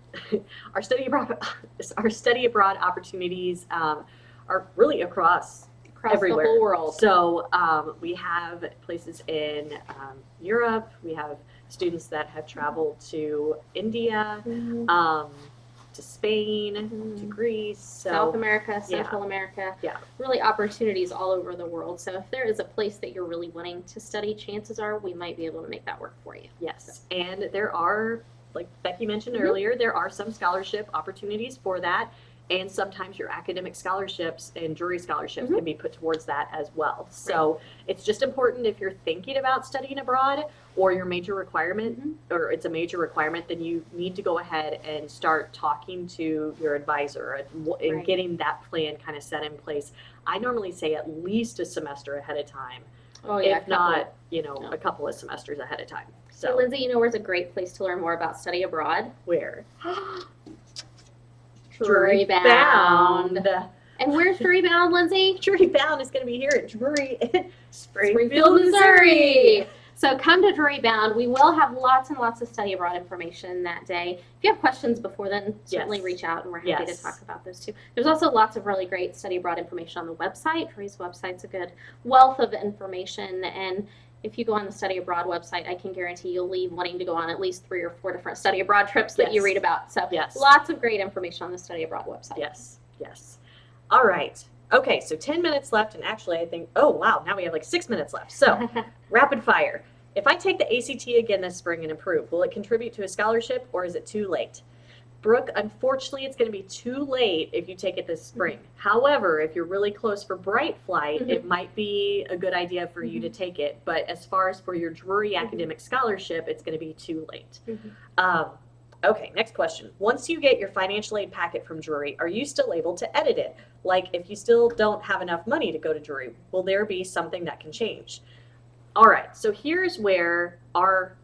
Speaker 1: study abroad opportunities are really across everywhere.
Speaker 2: The whole world.
Speaker 1: So we have places in Europe, we have students that have traveled to India,
Speaker 2: Mhm.
Speaker 1: to Spain, to
Speaker 2: Mhm.
Speaker 1: Greece.
Speaker 2: South America, Central America,
Speaker 1: Yeah.
Speaker 2: really opportunities all over the world. So if there is a place that you're really wanting to study, chances are we might be able to make that work for you.
Speaker 1: Yes, and there are, like Becky mentioned
Speaker 2: Mhm.
Speaker 1: earlier, there are some scholarship opportunities for that, and sometimes your academic scholarships and jury scholarships
Speaker 2: Mhm.
Speaker 1: can be put towards that as well. So it's just important if you're thinking about studying abroad or your major requirement,
Speaker 2: Mhm.
Speaker 1: or it's a major requirement, then you need to go ahead and start talking to your advisor and
Speaker 2: Right.
Speaker 1: getting that plan kind of set in place. I normally say at least a semester ahead of time,
Speaker 2: Oh yeah,
Speaker 1: if not, you know,
Speaker 2: Yeah.
Speaker 1: a couple of semesters ahead of time.
Speaker 2: So,
Speaker 1: So
Speaker 2: Lindsay, you know where's a great place to learn more about study abroad?
Speaker 1: where?
Speaker 2: Drury Bound. And where's Drury Bound, Lindsay?
Speaker 1: Drury Bound is going to be here at Drury in
Speaker 2: Springfield, Missouri. So come to Drury Bound. We will have lots and lots of study abroad information that day. If you have questions before then, certainly
Speaker 1: Yes.
Speaker 2: reach out and we're happy
Speaker 1: Yes.
Speaker 2: to talk about those too. There's also lots of really great study abroad information on the website. Drury's website's a good wealth of information, and if you go on the study abroad website, I can guarantee you'll leave wanting to go on at least 3 or 4 different study abroad trips that you
Speaker 1: Yes.
Speaker 2: read about. So
Speaker 1: Yes.
Speaker 2: lots of great information on the study abroad website.
Speaker 1: Yes, yes. All right. Okay, so 10 minutes left, and actually I think, oh wow, now we have like 6 minutes left. So rapid fire. If I take the ACT again this spring and improve, will it contribute to a scholarship or is it too late? Brooke, unfortunately, it's going to be too late if you take it this spring. However, if you're really close for Bright Flight, it might be a good idea for you to take it. But as far as for your Drury academic scholarship, it's going to be too late. Okay, next question. Once you get your financial aid packet from Drury, are you still able to edit it? Like if you still don't have enough money to go to Drury, will there be something that can change? All right, so here's where our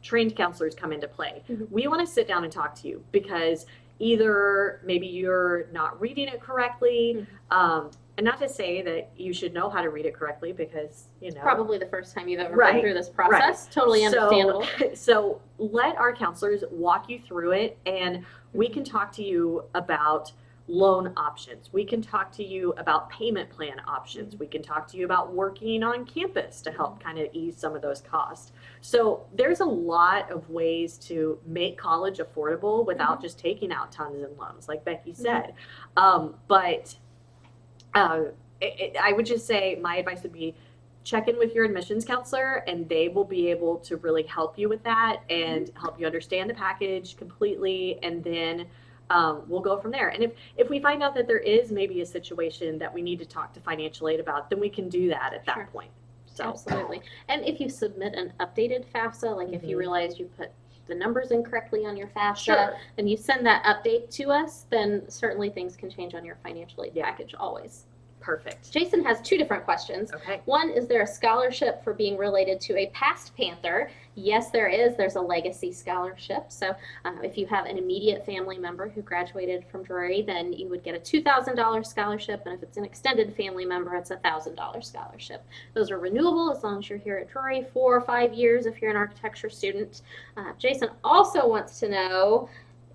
Speaker 1: trained counselors come into play. We want to sit down and talk to you because either maybe you're not reading it correctly, and not to say that you should know how to read it correctly because, you know.
Speaker 2: Probably the first time you've ever
Speaker 1: Right,
Speaker 2: been through this process. Totally understandable.
Speaker 1: So let our counselors walk you through it, and we can talk to you about loan options. We can talk to you about payment plan options. We can talk to you about working on campus to help kind of ease some of those costs. So there's a lot of ways to make college affordable without just taking out tons in loans, like Becky said. I would just say my advice would be check in with your admissions counselor, and they will be able to really help you with that and help you understand the package completely, and then we'll go from there. And if we find out that there is maybe a situation that we need to talk to financial aid about, then we can do that at that point. So
Speaker 2: Absolutely. And if you submit an updated FAFSA, like if you realize you put the numbers incorrectly on your FAFSA, and you send that update to us, then certainly things can change on your financial aid package always.
Speaker 1: Perfect.
Speaker 2: Jason has 2 different questions.
Speaker 1: Okay.
Speaker 2: One, is there a scholarship for being related to a past Panther? Yes, there is. There's a legacy scholarship. So if you have an immediate family member who graduated from Drury, then you would get a $2,000 scholarship. And if it's an extended family member, it's a $1,000 scholarship. Those are renewable as long as you're here at Drury, 4 or 5 years if you're an architecture student. Jason also wants to know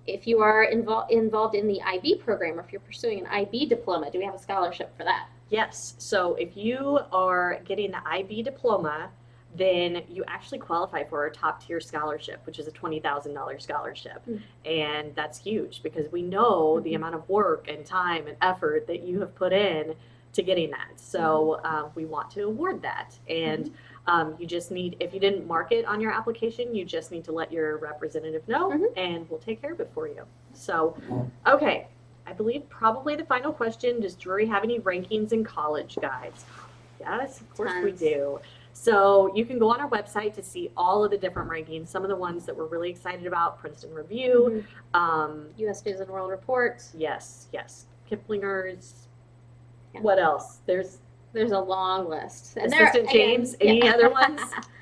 Speaker 2: if you are involved in the IB program, or if you're pursuing an IB diploma. Do we have a scholarship for that?
Speaker 1: Yes. So if you are getting the IB diploma, then you actually qualify for a top tier scholarship, which is a $20,000 scholarship. And that's huge because we know the amount of work and time and effort that you have put in to getting that. So we want to award that. And you just need, if you didn't mark it on your application, you just need to let your representative know and we'll take care of it for you. So, okay. I believe probably the final question, does Drury have any rankings in college guides? Yes, of course we do. So you can go on our website to see all of the different rankings. Some of the ones that we're really excited about, Princeton Review.
Speaker 2: U.S. News and World Report.
Speaker 1: Yes, yes. Kiplinger's. What else? There's
Speaker 2: a long list. And
Speaker 1: Assistant James, any other ones?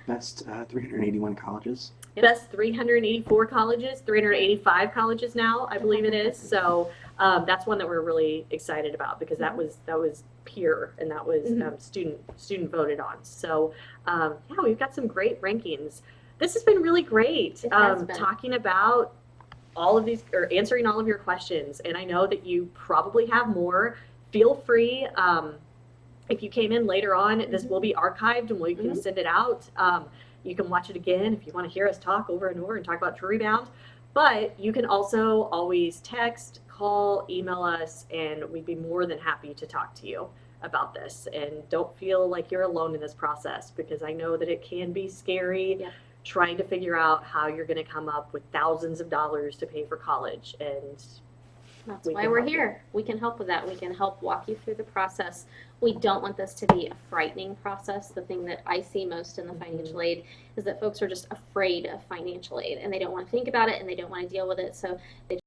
Speaker 3: Best 381 colleges.
Speaker 1: Best 384 colleges, 385 colleges now, I believe it is. So that's one that we're really excited about because that was peer and that was student voted on. So yeah, we've got some great rankings. This has been really great talking about all of these or answering all of your questions. And I know that you probably have more. Feel free. If you came in later on, this will be archived and we can send it out. You can watch it again if you want to hear us talk over and over and talk about TrueRebound. But you can also always text, call, email us, and we'd be more than happy to talk to you about this. And don't feel like you're alone in this process, because I know that it can be scary.
Speaker 2: Yeah.
Speaker 1: Trying to figure out how you're going to come up with thousands of dollars to pay for college. And
Speaker 2: That's
Speaker 1: we
Speaker 2: why
Speaker 1: can
Speaker 2: we're
Speaker 1: help you.
Speaker 2: here. We can help with that. We can help walk you through the process. We don't want this to be a frightening process. The thing that I see most in the financial aid is that folks are just afraid of financial aid, and they don't want to think about it, and they don't want to deal with it. So they